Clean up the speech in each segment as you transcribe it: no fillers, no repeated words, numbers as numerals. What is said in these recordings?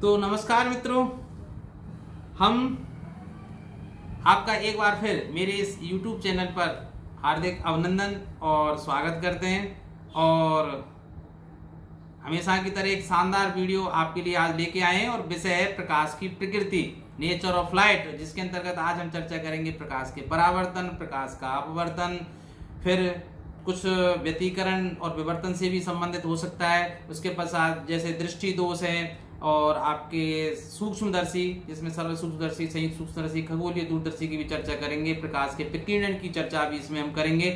तो नमस्कार मित्रों, हम आपका एक बार फिर मेरे इस YouTube चैनल पर हार्दिक अभिनंदन और स्वागत करते हैं। और हमेशा की तरह एक शानदार वीडियो आपके लिए आज लेके आए हैं और विषय है प्रकाश की प्रकृति, नेचर ऑफ लाइट, जिसके अंतर्गत आज हम चर्चा करेंगे प्रकाश के परावर्तन, प्रकाश का अपवर्तन, फिर कुछ व्यतिकरण और विवर्तन से भी संबंधित हो सकता है। उसके पश्चात जैसे दृष्टि दोष है और आपके सूक्ष्मदर्शी, जिसमें सर्व सूक्ष्मदर्शी, संयुक्त सूक्ष्मदर्शी, खगोलीय दूरदर्शी की भी चर्चा करेंगे। प्रकाश के प्रकीर्णन की चर्चा भी इसमें हम करेंगे।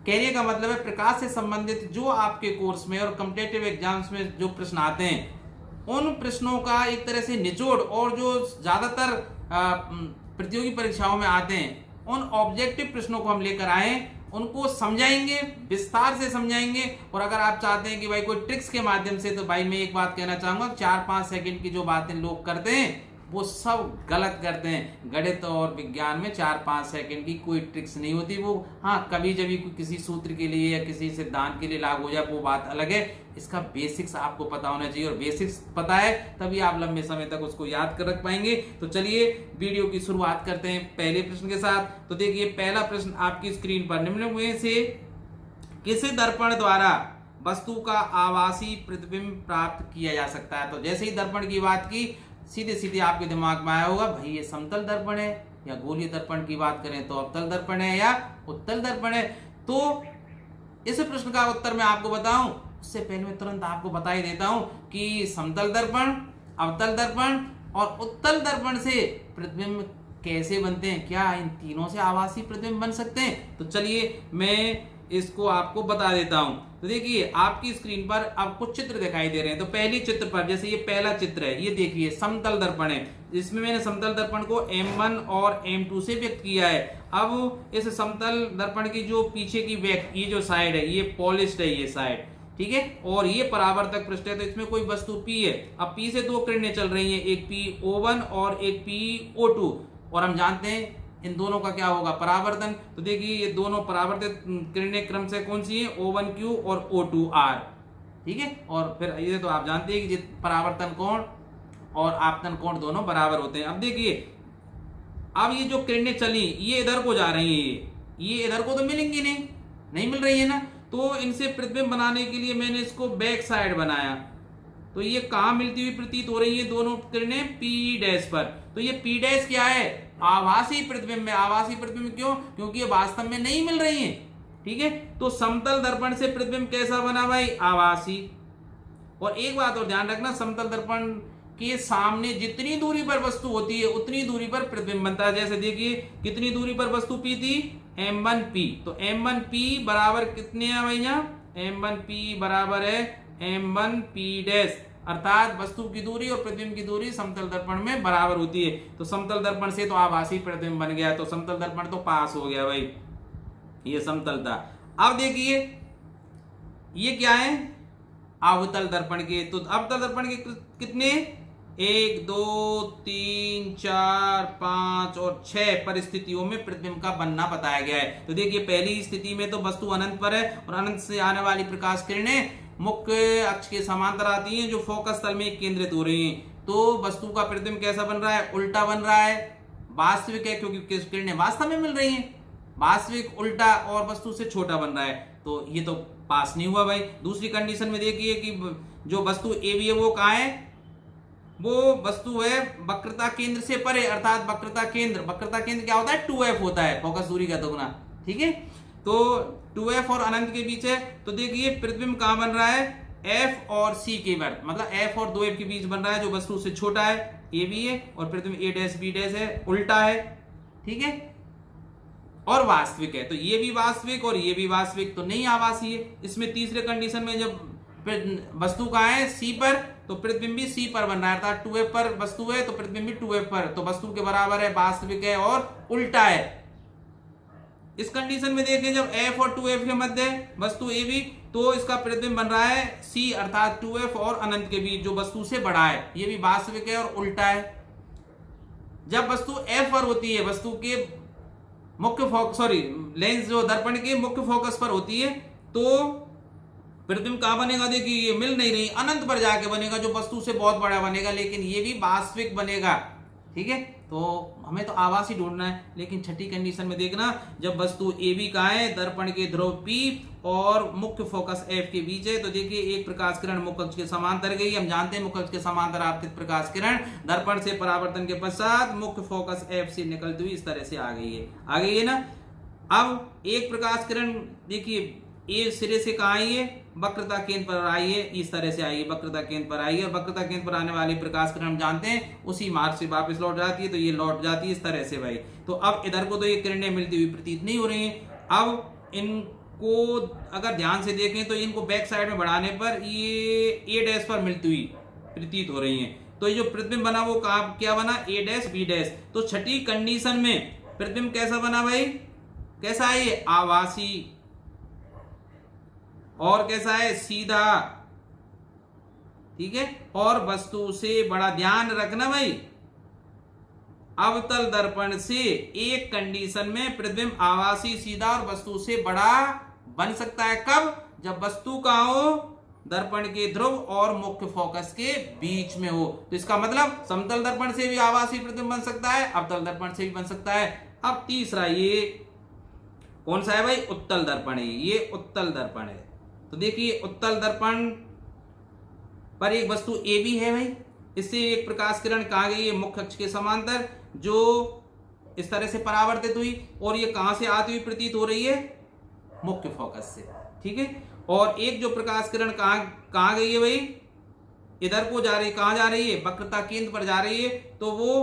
कहने का मतलब है प्रकाश से संबंधित जो आपके कोर्स में और कॉम्पिटिटिव एग्जाम्स में जो प्रश्न आते हैं, उन प्रश्नों का एक तरह से निचोड़ और जो ज्यादातर प्रतियोगी परीक्षाओं में आते हैं, उन ऑब्जेक्टिव प्रश्नों को हम लेकर आए, उनको समझाएंगे, विस्तार से समझाएंगे। और अगर आप चाहते हैं कि भाई कोई ट्रिक्स के माध्यम से, तो भाई मैं एक बात कहना चाहूंगा, 4-5 सेकंड की जो बातें लोग करते हैं वो सब गलत करते हैं। गणित और विज्ञान में 4-5 सेकंड की कोई ट्रिक्स नहीं होती। वो हाँ, कभी जब किसी सूत्र के लिए या किसी सिद्धांत के लिए लागू हो जाए वो बात अलग है। इसका बेसिक्स आपको पता होना चाहिए, और बेसिक्स पता है तभी आप लंबे समय तक उसको याद कर रख पाएंगे। तो चलिए वीडियो की शुरुआत करते हैं पहले प्रश्न के साथ। तो देखिए, पहला प्रश्न आपकी स्क्रीन पर, निम्न में से किस दर्पण द्वारा वस्तु का आभासी प्रतिबिंब प्राप्त किया जा सकता है? तो जैसे ही दर्पण की बात की, सीधे सीधे आपके दिमाग में आया होगा भाई ये समतल दर्पण है, या गोलीय दर्पण की बात करें तो अवतल दर्पण है या उत्तल दर्पण है। तो इस प्रश्न का उत्तर मैं आपको बताऊं उससे पहले मैं तुरंत आपको बता ही देता हूं कि समतल दर्पण, अवतल दर्पण और उत्तल दर्पण से प्रतिबिंब कैसे बनते हैं, क्या इन तीनों से आभासी प्रतिबिंब बन सकते हैं? तो चलिए मैं इसको आपको बता देता हूं। तो देखिए, आपकी स्क्रीन पर अब कुछ चित्र दिखाई दे रहे हैं। तो पहली चित्र पर, जैसे ये पहला चित्र है, ये देखिए समतल दर्पण है, जिसमें मैंने समतल दर्पण को M1 और M2 से व्यक्त किया है। अब इस समतल दर्पण की जो पीछे की बैक, ये जो साइड है, ये पॉलिश्ड है, ये साइड, ठीक है, और ये परावर्तक पृष्ठ है। तो इसमें कोई वस्तु P है। अब P से दो किरणें चल रही हैं, एक PO1 और एक PO2, और हम जानते हैं इन दोनों का क्या होगा, परावर्तन। तो देखिए, ये दोनों परावर्तित किरणें क्रम से कौन सी है, O1Q और O2R, ठीक है। और फिर ये तो आप जानते हैं कि परावर्तन कोण और आपतन कोण दोनों बराबर होते हैं। अब देखिए, अब ये जो किरणें चली, ये इधर को जा रही है, ये इधर को तो मिलेंगी नहीं मिल रही है ना। तो इनसे प्रतिबिंब बनाने के लिए मैंने इसको बैक साइड बनाया। तो ये कहां मिलती हुई प्रतीत हो रही है, दोनों किरणें P' पर। तो ये P' क्या है, आभासी प्रतिबिंब है। आभासी प्रतिबिंब क्यों? क्योंकि ये वास्तव में नहीं मिल रही है, ठीक है। तो समतल दर्पण से प्रतिबिंब कैसा बना भाई, आभासी। और एक बात और ध्यान रखना, समतल दर्पण के सामने जितनी दूरी पर वस्तु होती है उतनी दूरी पर प्रतिबिंब बनता है। जैसे देखिए, कितनी दूरी पर वस्तु P थी, M1P। तो M1P बराबर कितने है भैया, M1P बराबर है M1P', अर्थात वस्तु की दूरी और प्रतिबिंब की दूरी समतल दर्पण में बराबर होती है। तो समतल दर्पण से तो आभासी प्रतिबिंब बन गया, तो समतल दर्पण तो पास हो गया भाई, ये समतल था। अब देखिए, ये क्या है, अवतल दर्पण के। तो अवतल दर्पण के कितने, 1 2 3 4 5 और 6 परिस्थितियों में प्रतिबिंब का बनना बताया गया है। तो देखिए, पहली स्थिति में तो वस्तु अनंत पर है और अनंत से आने वाली प्रकाश किरणें मुख्य अक्ष के समांतर आती हैं, जो फोकस तल में केंद्रित हो रही हैं। तो वस्तु का प्रतिबिंब कैसा बन रहा है, उल्टा बन रहा है। वास्तविक है क्योंकि किरणें वास्तव में मिल रही हैं, वास्तविक उल्टा और वस्तु से छोटा बन रहा है। तो ये तो पास नहीं हुआ भाई। दूसरी कंडीशन में देखिए कि जो वस्तु AB है वो कहाँ है, वो वस्तु है वक्रता केंद्र से परे, अर्थात वक्रता केंद्र क्या होता है, 2F होता है, फोकस दूरी का दोगुना, ठीक है। तो 2F और अनंत के बीच है। तो देखिए, प्रतिबिंब कहां बन रहा है, F और C के बीच, मतलब F और 2F के बीच बन रहा है, जो वस्तु से छोटा है, AB है, और प्रतिबिंब A', B' है, उल्टा है, ठीक है, और वास्तविक है। तो ये भी वास्तविक और ये भी वास्तविक, तो नहीं आभासी है। इसमें तीसरे कंडीशन में जब वस्तु कहां है, C पर, तो प्रतिबिंब भी C पर बन रहा है, अर्थात 2F पर वस्तु है तो प्रतिबिंब भी 2F पर, तो वस्तु के बराबर है, वास्तविक है और उल्टा है। इस कंडीशन में देखें, जब F और 2F के मध्य वस्तु AB, तो इसका प्रतिबिंब बन रहा है C, अर्थात 2F और अनंत के बीच, जो वस्तु से बड़ा है, ये भी वास्तविक है और उल्टा है। जब वस्तु F पर होती है, वस्तु के मुख्य लेंस जो दर्पण के मुख्य फोकस पर होती है, तो प्रतिबिंब कहाँ बनेगा, देखिए ये मिल नहीं रही, अनंत पर जाके बनेगा, जो वस्तु से बहुत बड़ा बनेगा, लेकिन ये भी वास्तविक बनेगा। ठीक है, तो हमें तो आभासी ढूंढना है। लेकिन छठी कंडीशन में देखना, जब वस्तु ए बी का है, दर्पण के ध्रुव पी और मुख्य फोकस एफ के बीच है, तो देखिए एक प्रकाश किरण मुख्य अक्ष के समांतर गई। हम जानते हैं मुख्य अक्ष के समांतर आपतित प्रकाश किरण दर्पण से परावर्तन के पश्चात मुख्य फोकस एफ से निकलती हुई इस तरह से आ गई है, आ गई है ना। अब एक प्रकाश किरण देखिए ए सिरे से कहा आई है, वक्रता केंद्र पर आई है, इस तरह से आई है, वक्रता केंद्र पर आई है, और वक्रता केंद्र पर आने वाली प्रकाश किरण हम जानते हैं उसी मार्ग से वापस लौट जाती है, तो ये लौट जाती है इस तरह से भाई। तो अब इधर को तो ये किरणें मिलती हुई प्रतीत नहीं हो रही हैं। अब इनको अगर ध्यान से देखें तो इनको बैक साइड में बढ़ाने पर ये ए डैश पर मिलती हुई प्रतीत हो रही हैं। तो ये जो प्रतिबिंब बना वो क्या बना, ए डैश बी डैश। तो छठी कंडीशन में प्रतिबिंब कैसा बना भाई, कैसा है ये, आभासी, और कैसा है, सीधा। ठीक है, और वस्तु से बड़ा, ध्यान रखना भाई, अवतल दर्पण से एक कंडीशन में प्रतिबिंब आभासी, सीधा और वस्तु से बड़ा बन सकता है। कब, जब वस्तु का हो दर्पण के ध्रुव और मुख्य फोकस के बीच में हो। तो इसका मतलब समतल दर्पण से भी आभासी प्रतिबिंब बन सकता है, अवतल दर्पण से भी बन सकता है। अब तीसरा ये कौन सा है भाई, उत्तल दर्पण है, ये उत्तल दर्पण है। तो देखिए उत्तल दर्पण पर एक वस्तु ए बी है भाई, इससे एक प्रकाश किरण कहाँ गई है, मुख्य अक्ष के समांतर, जो इस तरह से परावर्तित हुई, और ये कहां से आती हुई प्रतीत हो रही है, मुख्य फोकस से। ठीक है, और एक जो प्रकाश किरण कहां गई है भाई, इधर को जा रही, कहां जा रही है, वक्रता केंद्र पर जा रही है, तो वो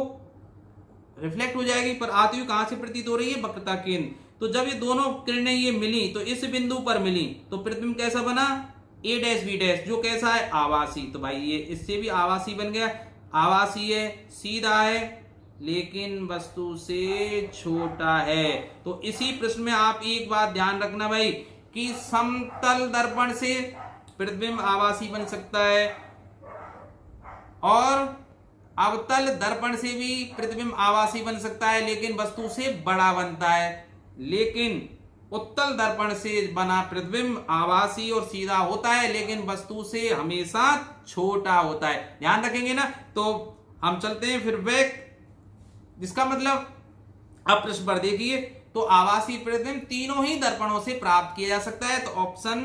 रिफ्लेक्ट हो जाएगी, पर आती हुई कहां से प्रतीत हो रही है, वक्रता केंद्र। तो जब ये दोनों किरणें ये मिली, तो इस बिंदु पर मिली, तो प्रतिबिंब कैसा बना, ए डैश बी डैश, जो कैसा है, आभासी। तो भाई ये इससे भी आभासी बन गया, आभासी है, सीधा है, लेकिन वस्तु से छोटा है। तो इसी प्रश्न में आप एक बात ध्यान रखना भाई, कि समतल दर्पण से प्रतिबिंब आभासी बन सकता है, और अवतल दर्पण से भी प्रतिबिंब आभासी बन सकता है, लेकिन वस्तु से बड़ा बनता है। लेकिन उत्तल दर्पण से बना प्रतिबिंब आभासी और सीधा होता है, लेकिन वस्तु से हमेशा छोटा होता है। ध्यान रखेंगे ना। तो हम चलते हैं फिर बैक, जिसका मतलब अब प्रश्न पर देखिए, तो आभासी प्रतिबिंब तीनों ही दर्पणों से प्राप्त किया जा सकता है। तो ऑप्शन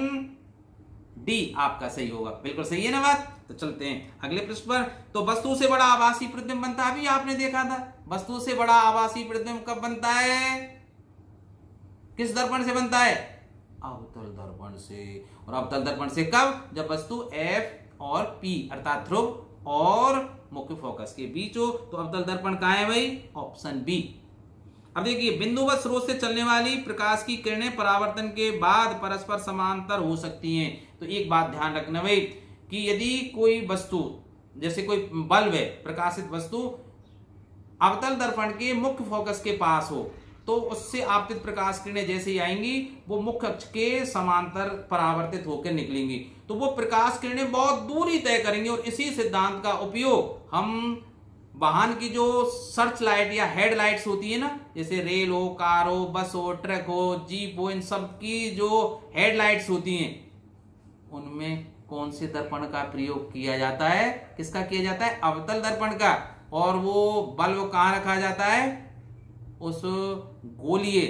डी आपका सही होगा, बिल्कुल सही है ना बात। तो चलते हैं अगले प्रश्न पर। तो वस्तु से बड़ा आभासी प्रतिबिंब बनता है, अभी आपने देखा था, वस्तु से बड़ा आभासी प्रतिबिंब कब बनता है, किस दर्पण से बनता है, अवतल दर्पण से। और अवतल दर्पण से कब, जब वस्तु एफ और पी अर्थात ध्रुव और मुख्य फोकस के बीच हो। तो अवतल दर्पण कहां है भाई, ऑप्शन बी। अब देखिए, बिंदुवत स्रोत से चलने वाली प्रकाश की किरणें परावर्तन के बाद परस्पर समांतर हो सकती हैं। तो एक बात ध्यान रखना भाई, कि यदि कोई वस्तु, जैसे कोई बल्ब है, प्रकाशित वस्तु अवतल दर्पण के मुख्य फोकस के पास हो, तो उससे आपतित प्रकाश किरणें जैसे ही आएंगी, वो मुख्य अक्ष के समांतर परावर्तित होकर निकलेंगी। तो वो प्रकाश किरणें बहुत दूरी तय करेंगी, और इसी सिद्धांत का उपयोग हम वाहन की जो सर्च लाइट या हेड लाइट्स होती है ना, जैसे रेल हो, कार हो, बस हो, ट्रक हो, जीप हो, इन सब की जो हेड लाइट्स होती हैं, उनमें कौन से दर्पण का प्रयोग किया जाता है, किसका किया जाता है, अवतल दर्पण का। और वो बल्ब कहां रखा जाता है, उस गोलीय,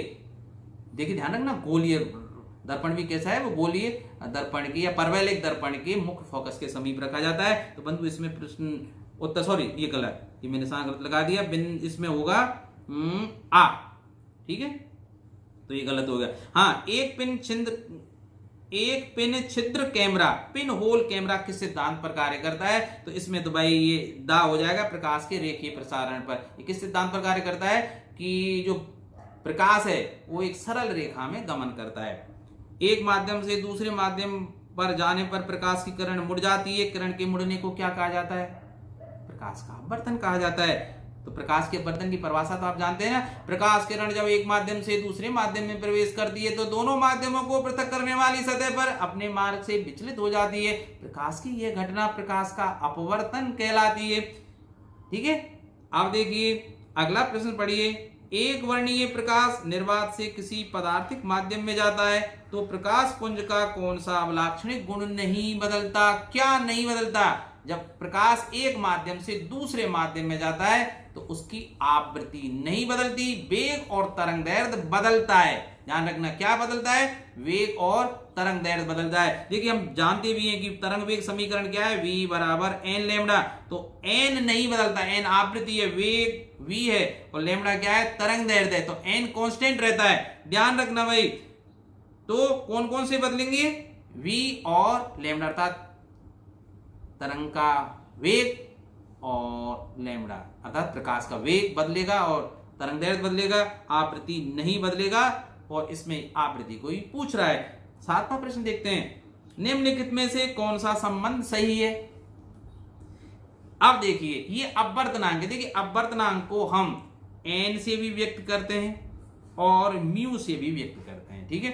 देखिए ध्यान रखना, गोलीय दर्पण भी कैसा है, वो गोलीय दर्पण की या परवैलिक दर्पण के मुख्य फोकस के समीप रखा जाता है। तो बंधु इसमें प्रश्न उत्तर, सॉरी ये गलत, ये मैंने गलत लगा दिया, इसमें होगा आ, ठीक है, तो ये गलत हो गया। हाँ, एक पिन छिद्र कैमरा, पिन होल कैमरा किस सिद्धांत पर कार्य करता है। तो इसमें तो भाई ये दा हो जाएगा, प्रकाश के रेखीय प्रसारण पर। ये किस सिद्धांत पर कार्य करता है, कि जो प्रकाश है वो एक सरल रेखा में गमन करता है, एक माध्यम से दूसरे माध्यम पर जाने पर प्रकाश की किरण मुड़ जाती है। किरण के मुड़ने को क्या कहा जाता है, प्रकाश का अपवर्तन कहा जाता है। तो प्रकाश के अपवर्तन की परिभाषा तो आप जानते हैं ना, प्रकाश किरण जब एक माध्यम से दूसरे माध्यम में प्रवेश करती है, तो दोनों माध्यमों को पृथक करने वाली सतह पर अपने मार्ग से विचलित हो जाती है। प्रकाश की यह घटना प्रकाश का अपवर्तन कहलाती है। ठीक है, अब देखिए अगला प्रश्न पढ़िए, एक वर्णीय प्रकाश निर्वात से किसी पदार्थिक माध्यम में जाता है तो प्रकाश पुंज का कौन सा अवलाक्षणिक गुण नहीं बदलता? क्या नहीं बदलता? जब प्रकाश एक माध्यम से दूसरे माध्यम में जाता है तो उसकी आवृत्ति नहीं बदलती, वेग और तरंग दैर्ध्य बदलता है। ध्यान रखना, क्या बदलता है? वेग और तरंग दैर्ध्य बदलता है। देखिए हम जानते भी हैं कि तरंग वेग समीकरण क्या है, v बराबर एन लेमडा। तो एन नहीं बदलता, एन आवृत्ति है, वेग v है और लेमडा क्या है? तरंग दैर्ध्य है। तो एन कांस्टेंट रहता है, ध्यान रखना भाई। तो कौन कौन से बदलेंगे? v और लेमडा, अर्थात तरंग का वेग और लेमडा, अर्थात प्रकाश का वेग बदलेगा और तरंग दैर्ध्य बदलेगा, आवृत्ति नहीं बदलेगा। और इसमें आवृत्ति कोई पूछ रहा है। 7वां प्रश्न देखते हैं, निम्नलिखित में से कौन सा संबंध सही है? अब देखिए ये अपवर्तनांक है। देखिए अपवर्तनांक को हम n से भी व्यक्त करते हैं और म्यू से भी व्यक्त करते हैं, ठीक है।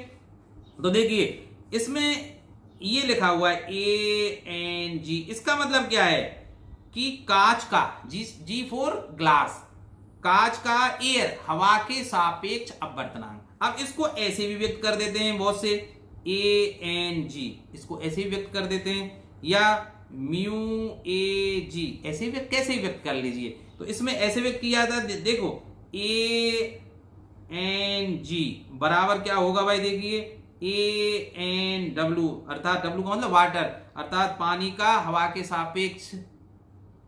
तो देखिए इसमें ये लिखा हुआ है ANG, इसका मतलब क्या है कि कांच का, G फॉर ग्लास, कांच का एयर, हवा के सापेक्ष अपवर्तनांक। अब इसको ऐसे भी व्यक्त कर देते हैं बहुत से, ANG, इसको ऐसे भी व्यक्त कर देते हैं, या म्यू AG, ऐसे भी कैसे व्यक्त कर लीजिए। तो इसमें ऐसे व्यक्त किया जाता है, देखो ANG बराबर क्या होगा भाई? देखिए ANW, अर्थात W का मतलब वाटर, अर्थात पानी का हवा के सापेक्ष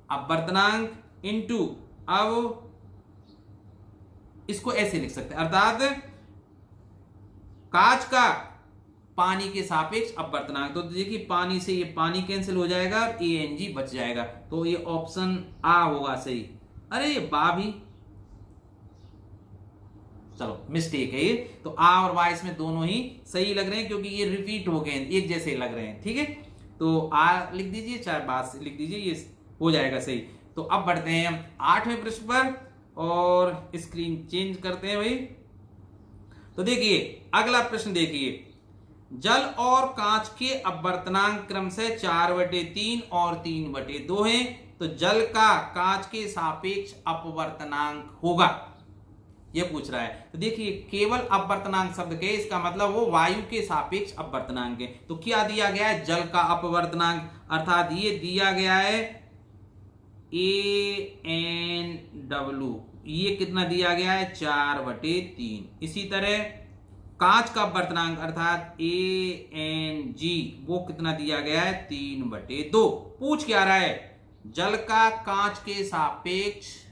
अपवर्तनांक इनटू, अब इसको ऐसे लिख सकते हैं, अर्थात कांच का पानी के सापेक्ष अपवर्तनांक। तो देखिए पानी से ये पानी कैंसिल हो जाएगा और ANG बच जाएगा। तो ये ऑप्शन आ होगा सही। अरे ये बा भी, चलो मिस्टेक है ये। तो आ और वाई इसमें दोनों ही सही लग रहे हैं क्योंकि ये रिपीट हो गए, एक जैसे लग रहे हैं, ठीक है। तो आ लिख दीजिए, चाहे बाद से लिख दीजिए, ये हो जाएगा सही। तो अब बढ़ते हैं हम 8वें प्रश्न पर और स्क्रीन चेंज करते हैं भाई। तो देखिए अगला प्रश्न देखिए, जल और कांच के अपवर्तनांक क्रमशः 4/3 और 3/2 हैं। तो जल का कांच के सापेक्ष अपवर्तनांक होगा, ये पूछ रहा है। तो देखिए केवल अपवर्तनांक शब्द के, इसका मतलब वो वायु के सापेक्ष अपवर्तनांक है। तो क्या दिया गया है? जल का अपवर्तनांक, अर्थात ये दिया गया है ANW, ये कितना दिया गया है? 4/3। इसी तरह कांच का अपवर्तनांक अर्थात ANG, वो कितना दिया गया है? 3/2। पूछ क्या रहा है? जल का कांच के सापेक्ष,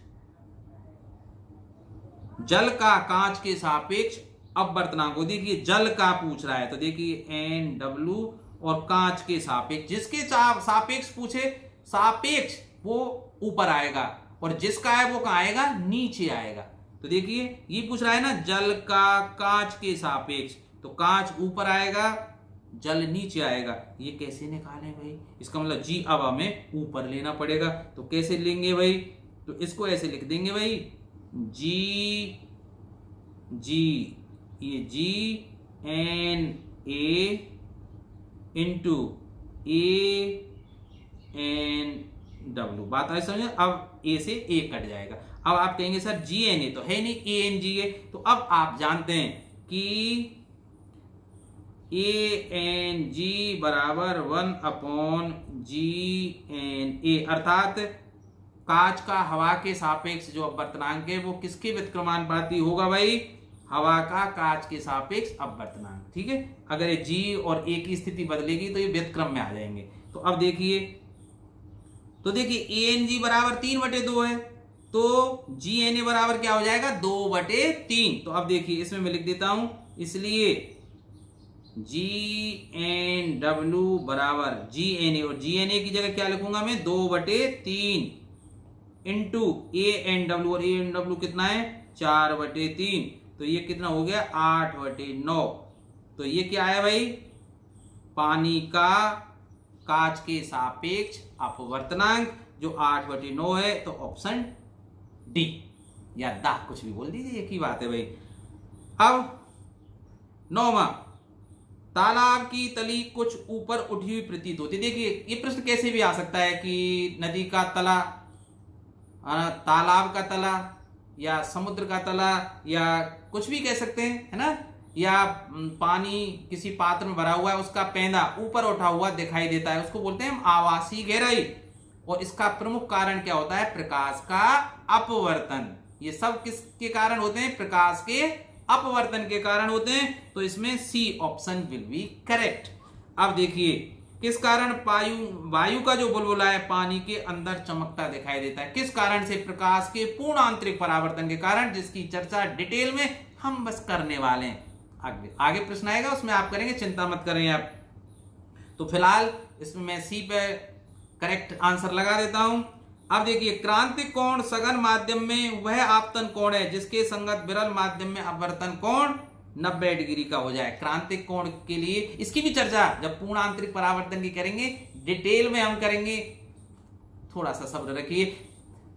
जल का कांच के सापेक्ष अपवर्तनांक को देखिए, जल का पूछ रहा है। तो देखिए NW और कांच के सापेक्ष, जिसके सापेक्ष पूछे, सापेक्ष वो ऊपर आएगा और जिसका है वो कहां आएगा? नीचे आएगा। तो देखिए ये पूछ रहा है ना, जल का कांच के सापेक्ष, तो कांच ऊपर आएगा, जल नीचे आएगा। ये कैसे निकालें भाई? इसका मतलब G अब हमें ऊपर लेना पड़ेगा। तो कैसे लेंगे भाई? तो इसको ऐसे लिख देंगे भाई, G, ये GNA इंटू ANW। बात आई समझे? अब A से A कट जाएगा। अब आप कहेंगे सर GNA तो है नहीं, ANG है। तो अब आप जानते हैं कि ANG बराबर 1/GNA, अर्थात कांच का हवा के सापेक्ष जो अपवर्तनांक है वो किसके व्युत्क्रमानुपाती होगा भाई? हवा का कांच के सापेक्ष अपवर्तनांक, ठीक है। अगर ये G और A की स्थिति बदलेगी तो ये व्युत्क्रम में आ जाएंगे। तो अब देखिए, तो देखिए ANG बराबर 3/2 है, तो GNA बराबर क्या हो जाएगा? 2/3। तो अब देखिए इसमें मैं लिख देता हूं, इसलिए GNW बराबर GNA, और GNA की जगह क्या लिखूंगा मैं? 2/3 इंटू ANW, और ANW कितना है? 4/3। तो ये कितना हो गया? 8/9। तो ये क्या है भाई? पानी का कांच के सापेक्ष अपवर्तनांक जो 8/9 है। तो ऑप्शन डी या दा, कुछ भी बोल दीजिए, एक ही बात है भाई। अब 9वां, तालाब की तली कुछ ऊपर उठी हुई प्रतीत होती है। देखिए ये प्रश्न कैसे भी आ सकता है कि नदी का तला, तालाब का तला या समुद्र का तला या कुछ भी कह सकते हैं, है ना, या पानी किसी पात्र में भरा हुआ है, उसका पेंदा ऊपर उठा हुआ दिखाई देता है, उसको बोलते हैं आवासीय गहराई। और इसका प्रमुख कारण क्या होता है? प्रकाश का अपवर्तन। ये सब किसके कारण होते हैं? प्रकाश के अपवर्तन के कारण होते हैं। तो इसमें C option will be correct. अब देखिए किस कारण वायु का जो बुलबुला है पानी के अंदर चमकता दिखाई देता है? किस कारण से? प्रकाश के पूर्ण आंतरिक परावर्तन के कारण, जिसकी चर्चा डिटेल में हम बस करने वाले हैं। आगे प्रश्न आएगा, उसमें आप करेंगे, चिंता मत करें आप। तो फिलहाल इसमें मैं सी पे करेक्ट आंसर लगा देता हूं। अब देखिए, क्रांतिक कोण सघन माध्यम में वह आपतन कोण है जिसके संगत विरल माध्यम में अपवर्तन कोण 90 डिग्री का हो जाए। क्रांतिक कोण के लिए इसकी भी चर्चा जब पूर्ण आंतरिक परावर्तन की करेंगे, डिटेल में हम करेंगे, थोड़ा सा सब्र रखिए।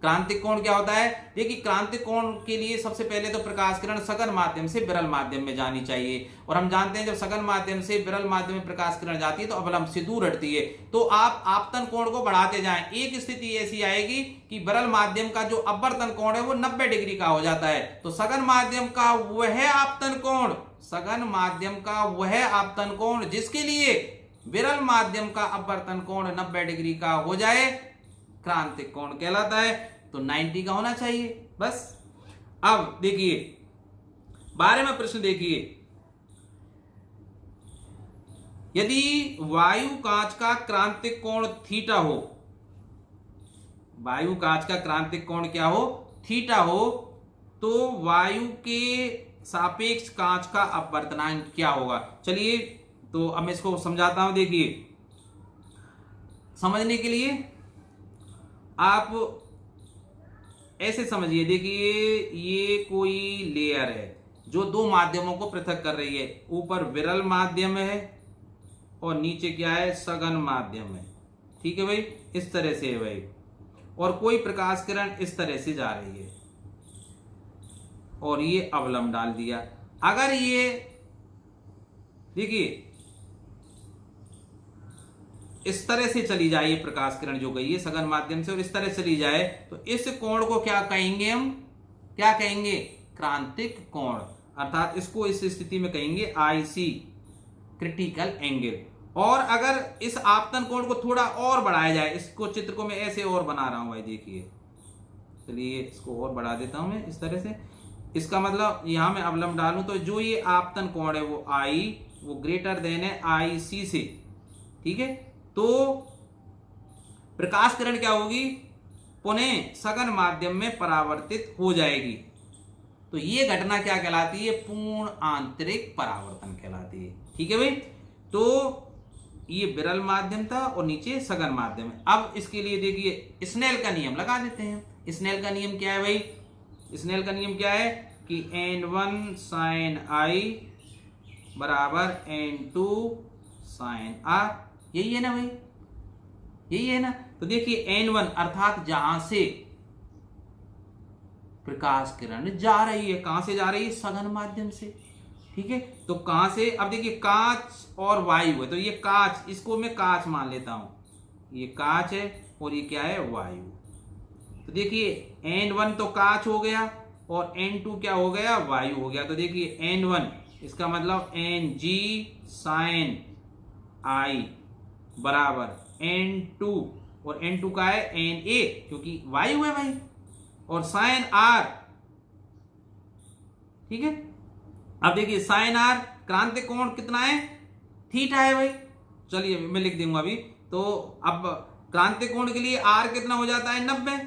क्रांतिक कोण क्या होता है? देखिए, क्रांतिक कोण के लिए सबसे पहले तो प्रकाश किरण सघन माध्यम से विरल माध्यम में जानी चाहिए। और हम जानते हैं जब सघन माध्यम से विरल माध्यम में प्रकाश किरण जाती है तो अवलंब से दूर हटती है। तो आप आपतन कोण को बढ़ाते जाएं, एक स्थिति ऐसी आएगी कि विरल माध्यम का जो अपवर्तन कोण है वो 90 डिग्री का हो जाता है। तो सघन माध्यम का वह आपतन कोण, सघन माध्यम का वह आपतन कोण जिसके लिए विरल माध्यम का अपवर्तन कोण 90 डिग्री का हो जाए, क्रांतिक कोण कहलाता है। तो 90 का होना चाहिए बस। अब देखिए 12वां प्रश्न देखिए, यदि वायु कांच का क्रांतिक कोण थीटा हो, वायु कांच का क्रांतिक कोण क्या हो? थीटा हो, तो वायु के सापेक्ष कांच का अपवर्तनांक क्या होगा? चलिए तो अब मैं इसको समझाता हूं। देखिए, समझने के लिए आप ऐसे समझिए। देखिए, ये कोई लेयर है जो दो माध्यमों को पृथक कर रही है। ऊपर विरल माध्यम है और नीचे क्या है? सघन माध्यम है। ठीक है भाई, इस तरह से है भाई। और कोई प्रकाश किरण इस तरह से जा रही है और ये अवलंब डाल दिया। अगर ये देखिए इस तरह से चली जाए, ये प्रकाश किरण जो गई है सघन माध्यम से और इस तरह चली जाए, तो इस कोण को क्या कहेंगे? हम क्या कहेंगे? क्रांतिक कोण। अर्थात इसको इस स्थिति में कहेंगे आईसी, क्रिटिकल एंगल। और अगर इस आपतन कोण को थोड़ा और बढ़ाया जाए, इसको चित्र को मैं ऐसे और बना रहा हूं भाई, देखिए, चलिए इसको और बढ़ा देता हूं मैं इस तरह से। इसका मतलब यहां मैं अवलंब डालूं तो जो ये आपतन कोण है वो आई, वो ग्रेटर देन है आई सी से। ठीक है, तो प्रकाश किरण क्या होगी? पुनः सघन माध्यम में परावर्तित हो जाएगी। तो ये घटना क्या कहलाती है? पूर्ण आंतरिक परावर्तन कहलाती है। ठीक है भाई, तो ये विरल माध्यम था और नीचे सघन माध्यम है। अब इसके लिए देखिए स्नेल का नियम लगा देते हैं। स्नेल का नियम क्या है भाई? स्नेल का नियम क्या है कि n1 sin I बराबर n2 sin R। यही है ना भाई, यही है ना। तो देखिए n1 अर्थात जहां से प्रकाश किरण जा रही है, कहां से जा रही है? सघन माध्यम से। ठीक है, तो कहां से? अब देखिए कांच और वायु है, तो ये कांच, इसको मैं कांच मान लेता हूं, ये कांच है और ये क्या है? वायु। तो देखिए n1 तो कांच हो गया और n2 क्या हो गया? वायु हो गया। तो देखिए n1 इसका मतलब Ng sin I बराबर n2, और n2 का है Na क्योंकि वायु है भाई, और sin R। ठीक है, अब देखिए sin R क्रांतिक कोण कितना है? थीटा है भाई। चलिए मैं लिख दूंगा अभी। तो अब क्रांतिक कोण के लिए R कितना हो जाता है? 90।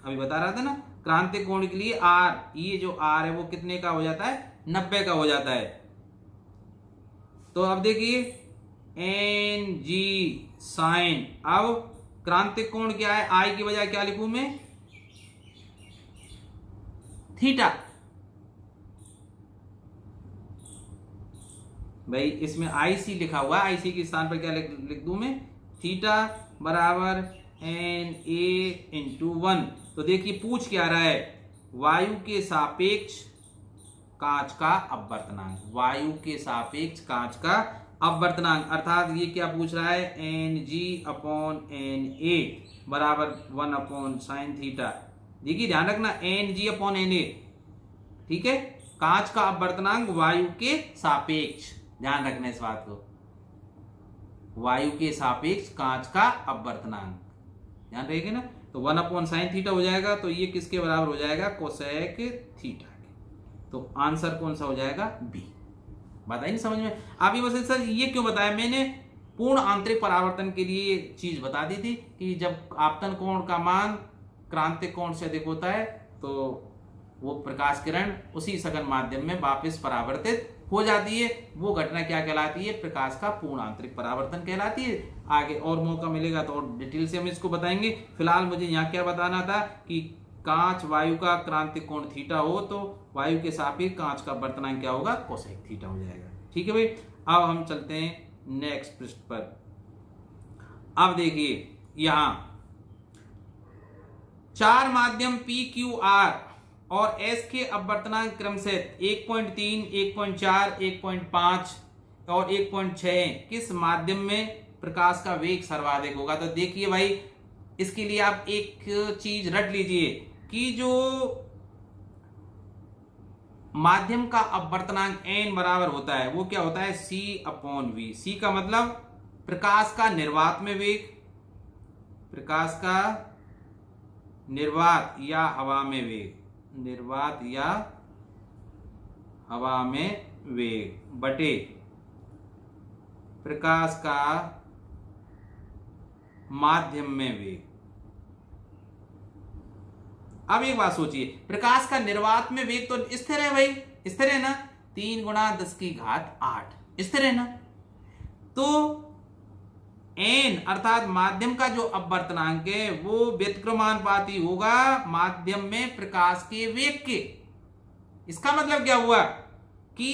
अभी बता रहा था ना, क्रांतिक कोण के लिए R, ये जो R है वो कितने का हो जाता है? 90 का हो जाता है। तो अब देखिए Ng sin, अब क्रांतिक कोण क्या है? I की बजाय क्या लिखूं मैं? थीटा। भाई इसमें IC लिखा हुआ है, IC के स्थान पर क्या लिख दूं मैं? थीटा बराबर Na इंटू 1। तो देखिए पूछ क्या रहा है? वायु के सापेक्ष कांच का अपवर्तनांक, वायु के सापेक्ष कांच का अपवर्तनांक, अर्थात ये क्या पूछ रहा है? Ng अपॉन Na बराबर 1 अपॉन साइन थीटा। देखिए ध्यान रखना NG/Na, ठीक है। कांच का अपवर्तनांक वायु के सापेक्ष, ध्यान रखना इस बात को, वायु के सापेक्ष कांच का अपवर्तनांक, ध्यान रहेगा ना। तो 1/sin थीटा हो जाएगा, तो ये किसके बराबर हो जाएगा, कोसेक थीटा के। तो आंसर कौन सा हो जाएगा, बी। बताइए समझ में। आप ये बस सर ये क्यों बताया मैंने, पूर्ण आंतरिक परावर्तन के लिए चीज बता दी थी कि जब आपतन कोण का मान क्रांतिक कोण से अधिक होता है तो वो प्रकाश किरण उसी सघन माध्यम में वापस परावर्तित हो जाती है। वो घटना क्या कहलाती है, प्रकाश का पूर्ण आंतरिक परावर्तन कहलाती है। आगे और मौका मिलेगा तो और डिटेल से हम इसको बताएंगे। फिलहाल मुझे यहाँ क्या बताना था कि कांच वायु का क्रांतिक कोण थीटा हो तो वायु के सापेक्ष कांच का अपवर्तनांक क्या होगा, कोसेक थीटा हो जाएगा। ठीक है भाई। अब हम चलते हैं नेक्स्ट पृष्ठ पर। अब देखिए यहां 4 माध्यम P, Q, R और S के अपवर्तनांक क्रमशः 1.3, 1.4, 1.5 और 1.6 किस माध्यम में प्रकाश का वेग सर्वाधिक होगा। तो देखिए भाई इसके लिए आप एक चीज रट लीजिए कि जो माध्यम का अपवर्तनांक n बराबर होता है वो क्या होता है, C/v। C का मतलब प्रकाश का निर्वात में वेग, प्रकाश का निर्वात या हवा में वेग, निर्वात या हवा में वेग बटे प्रकाश का माध्यम में वेग। अब एक बात सोचिए, प्रकाश का निर्वात में वेग तो स्थिर है भाई, स्थिर है ना, 3 × 10⁸ स्थिर है ना। तो n अर्थात माध्यम का जो अपवर्तनांक है वो व्युत्क्रमानुपाती होगा माध्यम में प्रकाश के वेग के। इसका मतलब क्या हुआ कि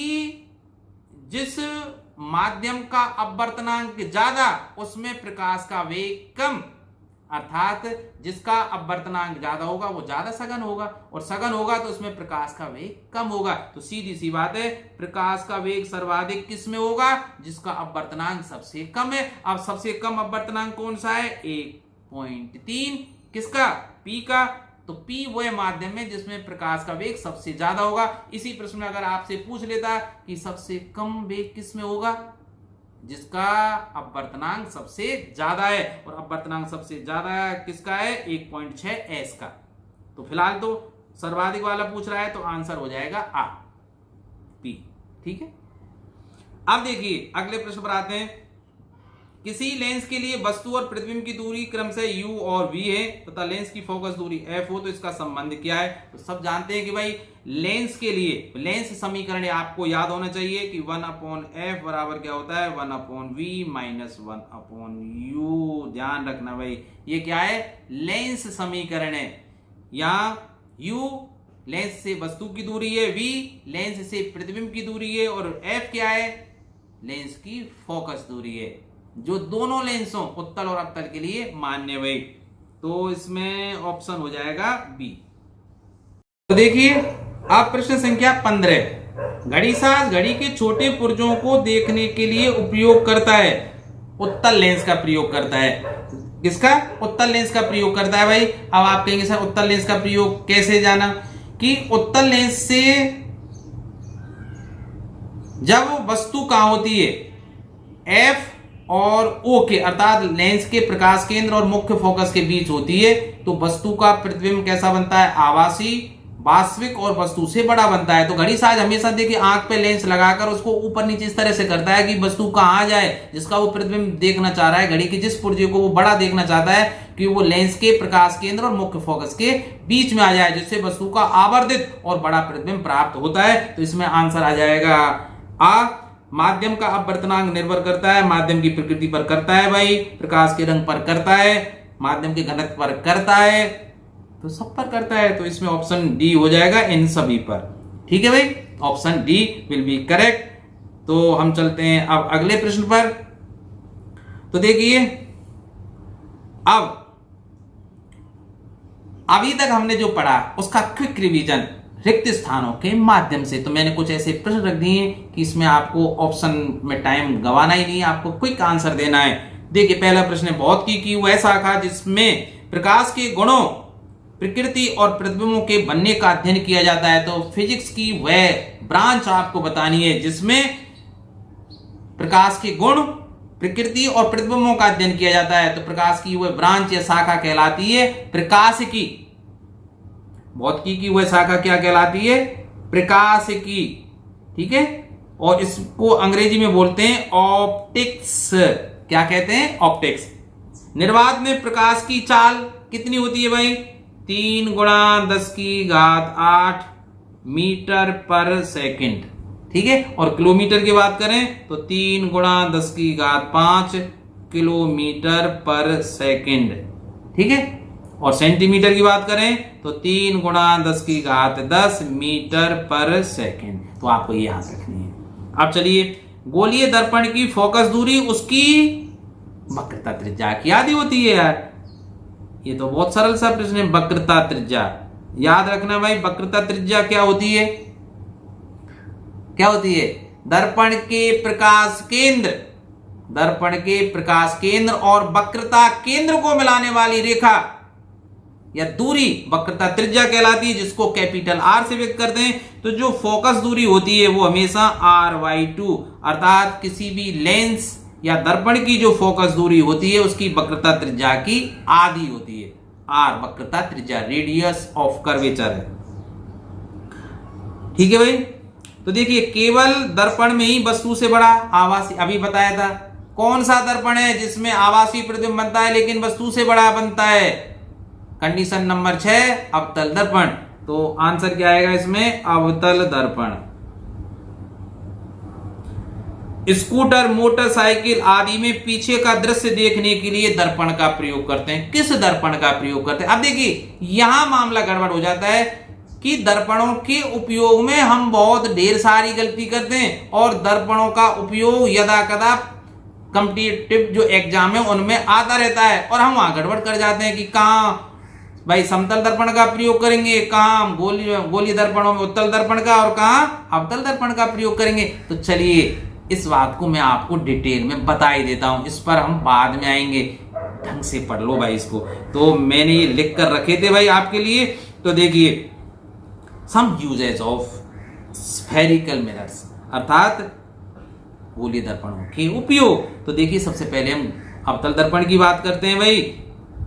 जिस माध्यम का अपवर्तनांक ज्यादा उसमें प्रकाश का वेग कम, अर्थात जिसका अपवर्तनांक ज्यादा होगा वो ज्यादा सघन होगा और सघन होगा तो उसमें प्रकाश का वेग कम होगा। तो सीधी सी बात है, प्रकाश का वेग सर्वाधिक किस में होगा, जिसका अपवर्तनांक सबसे कम है। अब सबसे कम अपवर्तनांक कौन सा है, 1.3 किसका, P का। तो P वो है माध्यम है जिसमें प्रकाश का वेग सबसे ज्यादा होगा। इसी प्रश्न में अगर आपसे पूछ लेता कि सबसे कम वेग किस में होगा, जिसका अपवर्तनांक सबसे ज्यादा है, और अपवर्तनांक सबसे ज्यादा किसका है, 1.6 S का। तो फिलहाल तो सर्वाधिक वाला पूछ रहा है तो आंसर हो जाएगा आ, P। ठीक है। अब देखिए अगले प्रश्न पर आते हैं। किसी लेंस के लिए वस्तु और प्रतिबिंब की दूरी क्रमशः u और v है तथा लेंस की फोकस दूरी f हो तो इसका संबंध क्या है। तो सब जानते हैं कि भाई लेंस के लिए लेंस समीकरण आपको याद होना चाहिए कि 1/f बराबर क्या होता है, 1/v माइनस 1/u। ध्यान रखना भाई ये क्या है, लेंस समीकरण है। यहाँ u लेंस से वस्तु की दूरी है, v लेंस से प्रतिबिंब की दूरी है और f क्या है, लेंस की फोकस दूरी है, जो दोनों लेंसों उत्तल और अवतल के लिए मान्य है। तो इसमें ऑप्शन हो जाएगा बी। तो देखिए आप प्रश्न संख्या 15, घड़ीसाज घड़ी के छोटे पुर्जों को देखने के लिए उपयोग करता है, उत्तल लेंस का प्रयोग करता है। किसका, उत्तल लेंस का प्रयोग करता है भाई। अब आप कहेंगे सर उत्तल लेंस का प्रयोग कैसे जाना, कि उत्तल लेंस से जब वस्तु कहां होती है, F और O के अर्थात लेंस के प्रकाश केंद्र और मुख्य फोकस के बीच होती है, तो वस्तु का प्रतिबिंब कैसा बनता है, आभासी, वास्तविक और वस्तु से बड़ा बनता है। तो घड़ीसाज हमेशा देखिए आंख पे लेंस लगाकर उसको ऊपर नीचे इस तरह से करता है कि वस्तु कहां जाए जिसका वो प्रतिबिंब देखना चाह रहा है, घड़ी के जिस पुर्जे को वो बड़ा देखना चाहता है कि वो लेंस के प्रकाश केंद्र और मुख्य फोकस के बीच में आ जाए, जिससे वस्तु का आवर्धित और बड़ा प्रतिबिंब प्राप्त होता है। तो इसमें आंसर आ जाएगा आ। माध्यम का अपवर्तनांक निर्भर करता है माध्यम की प्रकृति पर करता है भाई, प्रकाश के रंग पर करता है, माध्यम के घनत्व पर करता है, तो सब पर करता है। तो इसमें ऑप्शन डी हो जाएगा इन सभी पर। ठीक है भाई, option D will be correct. तो हम चलते हैं अब अगले प्रश्न पर। तो देखिए अब अभी तक हमने जो पढ़ा उसका क्विक रिवीजन रिक्त स्थानों के माध्यम से। तो मैंने कुछ ऐसे प्रश्न रख दिए कि इसमें आपको ऑप्शन में टाइम गंवाना ही नहीं है, आपको क्विक आंसर देना है। देखिए पहला प्रश्न है, बहुत की वह शाखा जिसमें प्रकाश के गुणों प्रकृति और प्रतिबिंबों के बनने का अध्ययन किया जाता है। तो फिजिक्स की वह ब्रांच आपको बतानी है जिसमें प्रकाश के गुण, प्रकृति और प्रतिबिंबों का अध्ययन किया जाता है। तो प्रकाश की वह ब्रांच या शाखा कहलाती है प्रकाशिकी। भौतिकी की वह शाखा क्या कहलाती है? प्रकाशिकी। ठीक है, और इसको अंग्रेजी में बोलते हैं ऑप्टिक्स। क्या कहते हैं? ऑप्टिक्स। निर्वात में प्रकाश की चाल कितनी होती है भाई? 3 × 10⁸ मीटर पर सेकंड। ठीक है, और किलोमीटर की बात करें तो 3 × 10⁵ किलोमीटर पर सेकंड। ठीक है, और सेंटीमीटर की बात करें तो 3 × 10⁻10 मीटर पर सेकंड। तो आपको ये याद रखनी है। अब चलिए, गोलीय दर्पण की फोकस दूरी उसकी वक्रता त्रिज्या की आधी होती है यार। ये तो बहुत सरल सा प्रश्न है। वक्रता त्रिज्या याद रखना भाई। वक्रता त्रिज्या क्या होती है? क्या होती है? दर्पण के प्रकाश केंद्र, दर्पण के प्रकाश केंद्र और वक्रता केंद्र को मिलाने वाली रेखा या दूरी वक्रता त्रिज्या कहलाती है, जिसको कैपिटल आर से व्यक्त करते हैं। तो जो फोकस दूरी होती है वो हमेशा r/2 अर्थात किसी भी लेंस या दर्पण की जो फोकस दूरी होती है उसकी वक्रता त्रिज्या की आधी होती है। r वक्रता त्रिज्या, रेडियस ऑफ कर्वेचर है। ठीक है भाई। तो देखिए, केवल दर्पण में ही वस्तु से बड़ा आभासी, अभी बताया था। कौन सा दर्पण है जिसमें आभासी प्रतिबिंब बनता है लेकिन वस्तु से बड़ा बनता है? कंडीशन नंबर 6, अवतल दर्पण। तो आंसर क्या आएगा इसमें? अवतल दर्पण। स्कूटर, मोटरसाइकिल आदि में पीछे का दृश्य देखने के लिए दर्पण का प्रयोग करते हैं। किस दर्पण का प्रयोग करते हैं? अब देखिए, यहां मामला गड़बड़ हो जाता है कि दर्पणों के उपयोग में हम बहुत ढेर सारी गलती करते हैं और दर्पणों का उपयोग यदा कदा कॉम्पिटिटिव जो एग्जाम है उनमें आता रहता है और हम वहां गड़बड़ कर जाते हैं कि कहां भाई समतल दर्पण का प्रयोग करेंगे, कहां गोलीय दर्पणों में उत्तल दर्पण का और कहां अवतल दर्पण का प्रयोग करेंगे। तो चलिए, इस बात को मैं आपको डिटेल में बता ही देता हूं, इस पर हम बाद में आएंगे। ढंग से पढ़ लो भाई इसको। तो मैंने ये लिख कर रखे थे भाई आपके लिए। तो देखिए, सम यूजेज ऑफ स्फेरिकल मिरर्स अर्थात गोलीय दर्पणों के उपयोग। तो देखिए, सबसे पहले हम अवतल दर्पण की बात करते हैं भाई।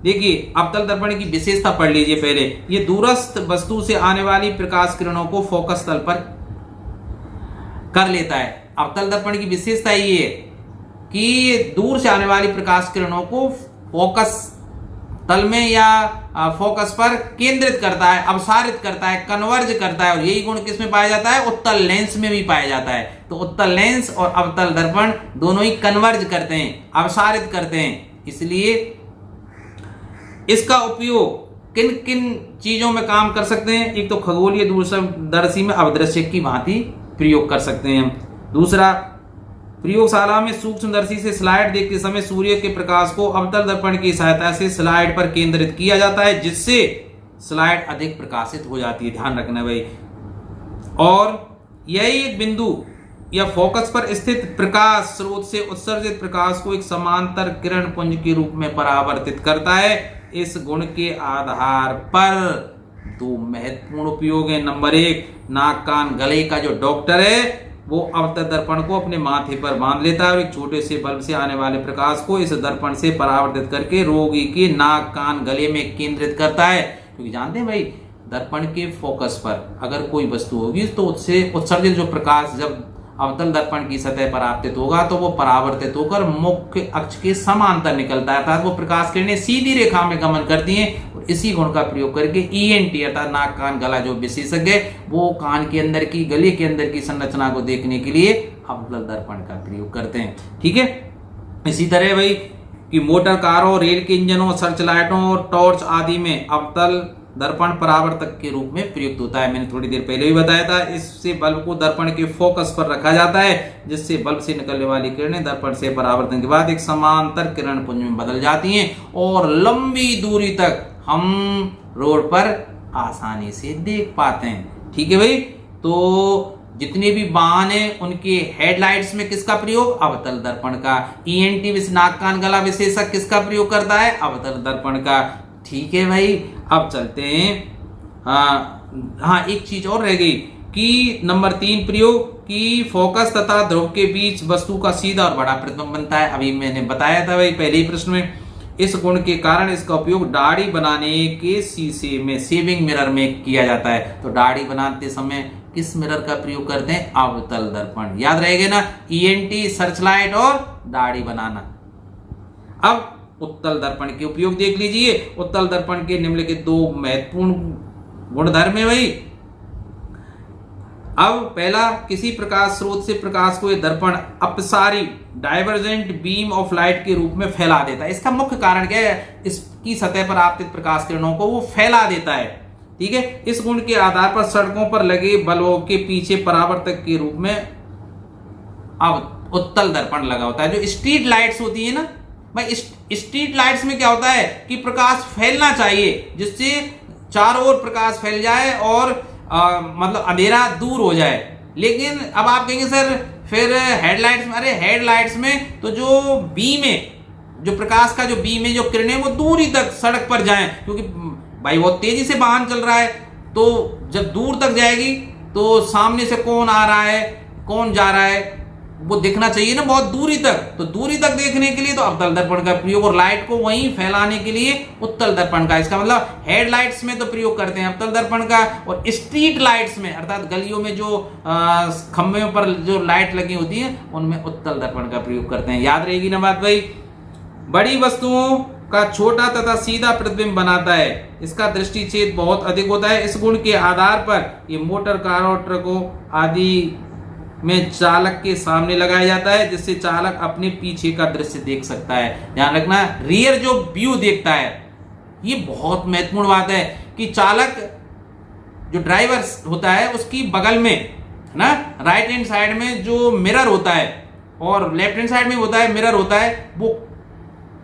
देखिए, अवतल दर्पण की विशेषता पढ़ लीजिए पहले। ये दूरस्थ वस्तु से आने वाली प्रकाश किरणों को फोकस तल पर कर लेता है। अवतल दर्पण की विशेषता ये है कि ये दूर से आने वाली प्रकाश किरणों को फोकस तल में या फोकस पर केंद्रित करता है, अपसारित करता है, कन्वर्ज करता है। और यही गुण किस में पाया जाता है? उत्तल लेंस में भी पाया जाता है। तो उत्तल लेंस और अवतल दर्पण दोनों ही कन्वर्ज करते हैं, अपसारित करते हैं। इसलिए इसका उपयोग किन किन चीजों में काम कर सकते हैं? एक तो खगोलीय दूरदर्शी में अवदृश्य की भांति प्रयोग कर सकते हैं। दूसरा, प्रयोगशाला में सूक्ष्मदर्शी से स्लाइड देखते समय सूर्य के प्रकाश को अवतल दर्पण की सहायता से स्लाइड पर केंद्रित किया जाता है, जिससे स्लाइड अधिक प्रकाशित हो जाती है। ध्यान रखना भाई। और यही एक बिंदु या फोकस पर स्थित प्रकाश स्रोत से उत्सर्जित प्रकाश को एक समांतर किरण पुंज के रूप में परावर्तित करता है। इस गुण के आधार पर 2 महत्वपूर्ण उपयोग है। नंबर 1, नाक कान गले का जो डॉक्टर है वो अवतल दर्पण को अपने माथे पर बांध लेता है और एक छोटे से बल्ब से आने वाले प्रकाश को इस दर्पण से परावर्तित करके रोगी के नाक कान गले में केंद्रित करता है। क्योंकि जानते हैं भाई, दर्पण के फोकस पर अगर कोई वस्तु होगी तो उससे उत्सर्जित जो प्रकाश जब अवतल दर्पण की सतह पर आपतित होगा तो वो परावर्तित होकर मुख्य अक्ष के समांतर निकलता है, अर्थात वो प्रकाश किरणें सीधी रेखा में गमन करती हैं। और इसी गुण का प्रयोग करके ENT अर्थात नाक कान गला जो विशेषज्ञ वो कान के अंदर की, गले के अंदर की संरचना को देखने के लिए अवतल दर्पण का प्रयोग करते हैं। ठीक है। इसी तरह भाई कि मोटर कारों, रेल के इंजनों, सर्च लाइटों और टॉर्च आदि में अवतल दर्पण परावर्तक के रूप में प्रयुक्त होता है। मैंने थोड़ी देर पहले भी बताया था। इससे बल्ब को दर्पण के फोकस पर रखा जाता है, जिससे बल्ब से निकलने वाली किरणें दर्पण से परावर्तन के बाद एक समांतर किरण पुंज में बदल जाती हैं और लंबी दूरी तक हम रोड पर आसानी से देख पाते हैं। ठीक है भाई। तो जितने भी वाहन हैं उनके हेडलाइट्स में किसका प्रयोग? अवतल दर्पण का। ENT नाक कान गला विशेषज्ञ किसका प्रयोग करता है? अवतल दर्पण का। ठीक है भाई, अब चलते हैं। हाँ, एक चीज और रह गई कि नंबर 3 प्रयोग कि फोकस तथा ध्रुव के बीच वस्तु का सीधा और बड़ा प्रतिबिंब बनता है। अभी मैंने बताया था भाई पहले ही प्रश्न में। इस गुण के कारण इसका उपयोग दाढ़ी बनाने के शीशे में, शेविंग मिरर में किया जाता है। तो दाढ़ी बनाते समय किस मिरर का प्रयोग करते हैं? अवतल दर्पण। याद रहेगा ना, ENT, सर्चलाइट और दाढ़ी बनाना। अब उत्तल दर्पण के उपयोग देख लीजिए। उत्तल दर्पण के निम्नलिखित 2 महत्वपूर्ण गुणधर्म है भाई। अब पहला, किसी प्रकाश स्रोत से प्रकाश को यह दर्पण अपसारी डाइवर्जेंट बीम ऑफ लाइट के रूप में फैला देता है। इसका मुख्य कारण क्या है? इसकी सतह पर आपतित प्रकाश किरणों को वो फैला देता है। ठीक है, इस गुण के आधार पर सड़कों पर लगे बल्बों के पीछे परावर्तक के रूप में अब उत्तल दर्पण लगा होता है। जो स्ट्रीट लाइट्स होती है ना भाई, स्ट्रीट लाइट्स में क्या होता है कि प्रकाश फैलना चाहिए, जिससे चारों ओर प्रकाश फैल जाए और मतलब अंधेरा दूर हो जाए। लेकिन अब आप कहेंगे सर फिर हेडलाइट्स में, अरे हेडलाइट्स में तो जो बीम है, जो प्रकाश का जो बीम है, जो किरणें वो दूरी तक सड़क पर जाएं, क्योंकि भाई बहुत तेजी से वाहन चल रहा है, तो जब दूर तक जाएगी तो सामने से कौन आ रहा है, कौन जा रहा है, वो दिखना चाहिए ना बहुत दूरी तक। तो दूरी तक देखने के लिए तो अवतल दर्पण का प्रयोग, और लाइट को वहीं फैलाने के लिए उत्तल दर्पण का। इसका मतलब हेडलाइट्स में तो प्रयोग करते हैं अवतल दर्पण का, और स्ट्रीट लाइट्स में अर्थात गलियों में जो खंभे पर जो लाइट लगी होती है उनमें उत्तल दर्पण का प्रयोग करते हैं। याद रहेगी ना बात भाई। बड़ी वस्तुओं का छोटा तथा सीधा प्रतिबिंब बनाता है। इसका दृष्टिक्षेत्र बहुत अधिक होता है। इस गुण के आधार पर ये मोटर कारों, ट्रकों आदि में चालक के सामने लगाया जाता है, जिससे चालक अपने पीछे का दृश्य देख सकता है। ध्यान रखना, रियर जो व्यू देखता है, ये बहुत महत्वपूर्ण बात है कि चालक जो ड्राइवर होता है उसकी बगल में ना राइट हैंड साइड में जो मिरर होता है और लेफ्ट हैंड साइड में होता है मिरर होता है, वो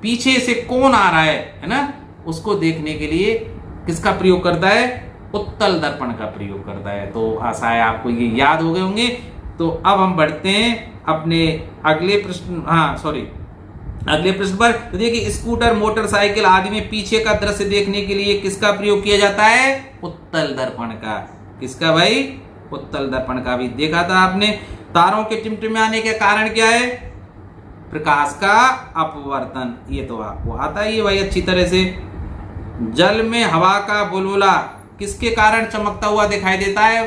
पीछे से कौन आ रहा है ना, उसको देखने के लिए किसका प्रयोग करता है? उत्तल दर्पण का प्रयोग करता है। तो आशा है आपको ये याद हो गए होंगे। तो अब हम बढ़ते हैं अपने अगले प्रश्न, अगले प्रश्न पर। तो देखिए, स्कूटर, मोटरसाइकिल आदि में पीछे का दृश्य देखने के लिए किसका प्रयोग किया जाता है? उत्तल दर्पण का। किसका भाई? उत्तल दर्पण का। भी देखा था आपने। तारों के टिमटिमाने के कारण क्या है? प्रकाश का अपवर्तन। ये तो आपको आता ही है भाई अच्छी तरह से। जल में हवा का बुलबुला किसके कारण चमकता हुआ दिखाई देता है?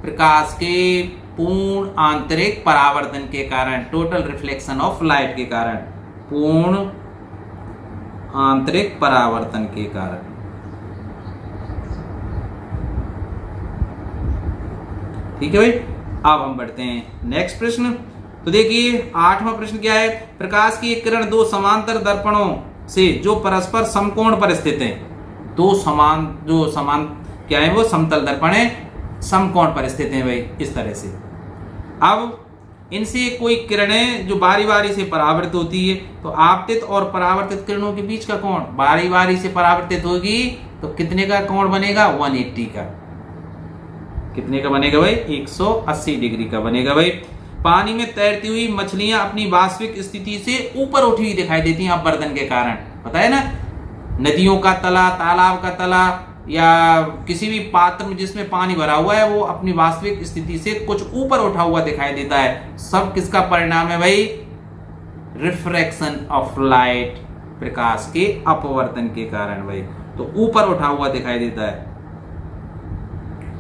प्रकाश के पूर्ण आंतरिक परावर्तन के कारण, टोटल रिफ्लेक्शन ऑफ लाइट के कारण, पूर्ण आंतरिक परावर्तन के कारण। ठीक है भाई। अब हम बढ़ते हैं नेक्स्ट प्रश्न। तो देखिए 8वां प्रश्न क्या है? प्रकाश की एक किरण 2 समांतर दर्पणों से जो परस्पर समकोण पर स्थित हैं, दो समान क्या है वो? समतल दर्पण है, समकोण पर स्थित हैं भाई, इस तरह से। अब इनसे कोई किरणें जो बारी बारी से परावर्तित होती है, तो आपतित और परावर्तित किरणों के बीच का कोण बारी बारी से परावर्तित होगी तो कितने का कोण बनेगा? 180 का। कितने का बनेगा भाई? 180 डिग्री का बनेगा भाई। पानी में तैरती हुई मछलियां अपनी वास्तविक स्थिति से ऊपर उठी हुई दिखाई देती हैं अपवर्तन के कारण। पता है ना, नदियों का तला, तालाब का तला या किसी भी पात्र में जिसमें पानी भरा हुआ है, वो अपनी वास्तविक स्थिति से कुछ ऊपर उठा हुआ दिखाई देता है। सब किसका परिणाम है भाई? रिफ्रैक्शन ऑफ लाइट, प्रकाश के अपवर्तन के कारण भाई। तो ऊपर उठा हुआ दिखाई देता है,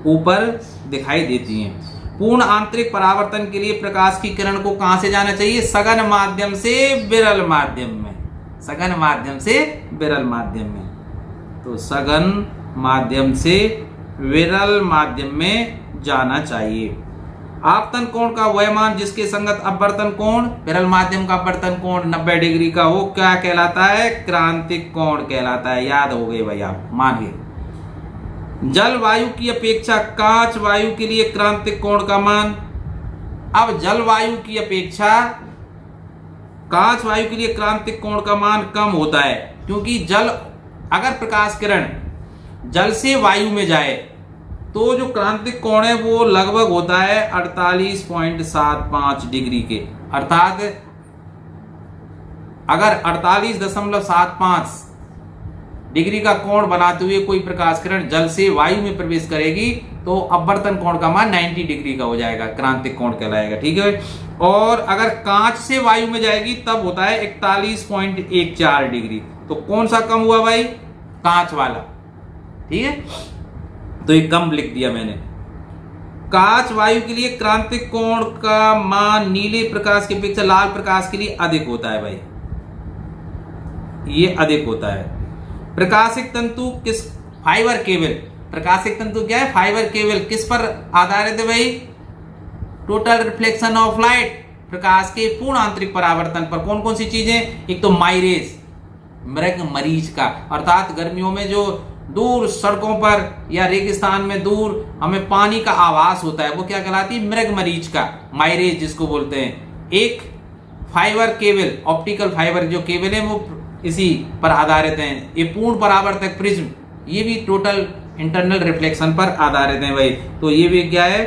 ऊपर दिखाई देती हैं। पूर्ण आंतरिक परावर्तन के लिए प्रकाश की किरण को कहां से जाना चाहिए? सघन माध्यम से विरल माध्यम में। सघन माध्यम से विरल माध्यम में। तो सघन माध्यम से विरल माध्यम में जाना चाहिए। आपतन कोण का वह मान जिसके संगत अपवर्तन कोण, विरल माध्यम का अपवर्तन कोण 90 डिग्री का, वो क्या कहलाता है? क्रांतिक कोण कहलाता है। याद हो गए भाई आप, मान गए। जल वायु की अपेक्षा कांच वायु के लिए क्रांतिक कोण का मान। अब जल वायु की अपेक्षा कांच वायु के लिए क्रांतिक कोण का मान कम होता है, क्योंकि जल, अगर प्रकाश किरण जल से वायु में जाए तो जो क्रांतिक कोण है वो लगभग होता है 48.75 डिग्री के। अर्थात अगर 48.75 डिग्री का कोण बनाते हुए कोई प्रकाश किरण जल से वायु में प्रवेश करेगी तो अपवर्तन कोण का मान 90 डिग्री का हो जाएगा, क्रांतिक कोण कहलाएगा। ठीक है। और अगर कांच से वायु में जाएगी तब होता है 41.14 डिग्री। तो कौन सा कम हुआ भाई? कांच वाला। ठीक है, तो ये कम लिख दिया मैंने। कांच वायु के लिए क्रांतिक कोण का मान नीले प्रकाश की अपेक्षा लाल प्रकाश के लिए अधिक होता है भाई, ये अधिक होता है। प्रकाशिक तंतु किस फाइबर केबल, प्रकाशिक तंतु क्या है? फाइबर केबल किस पर आधारित है भाई? टोटल रिफ्लेक्शन ऑफ लाइट, प्रकाश के पूर्ण आंतरिक परावर्तन पर। कौन कौन सी चीजें? एक तो माइरेज, मृग मरीच का, अर्थात गर्मियों में जो दूर सड़कों पर या रेगिस्तान में दूर हमें पानी का आभास होता है वो क्या कहलाती है? मृग मरीच का, माइरेज जिसको बोलते हैं। एक फाइबर केबल, ऑप्टिकल फाइबर जो केबल है वो इसी पर आधारित हैं। ये पूर्ण परावर्तक प्रिज्म, ये भी टोटल इंटरनल रिफ्लेक्शन पर आधारित है भाई। तो ये भी क्या है?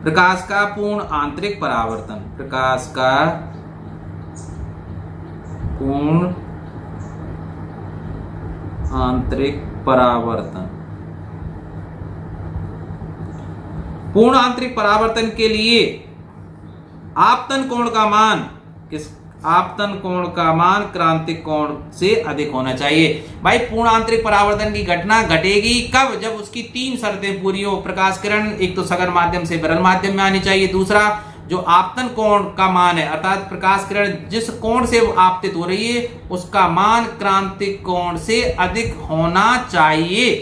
प्रकाश का पूर्ण आंतरिक परावर्तन, प्रकाश का पूर्ण आंतरिक परावर्तन। पूर्ण आंतरिक परावर्तन के लिए आपतन कोण का मान किस? आपतन कोण का मान क्रांतिक कोण से अधिक होना चाहिए। भाई पूर्ण आंतरिक परावर्तन की घटना घटेगी कब? जब उसकी 3 शर्तें पूरी हो। प्रकाश किरण एक तो सघन माध्यम से विरल माध्यम में आनी चाहिए, दूसरा जो आपतन कोण का मान है अर्थात प्रकाश किरण जिस कोण से आपतित हो रही है उसका मान क्रांतिक कोण से अधिक होना चाहिए।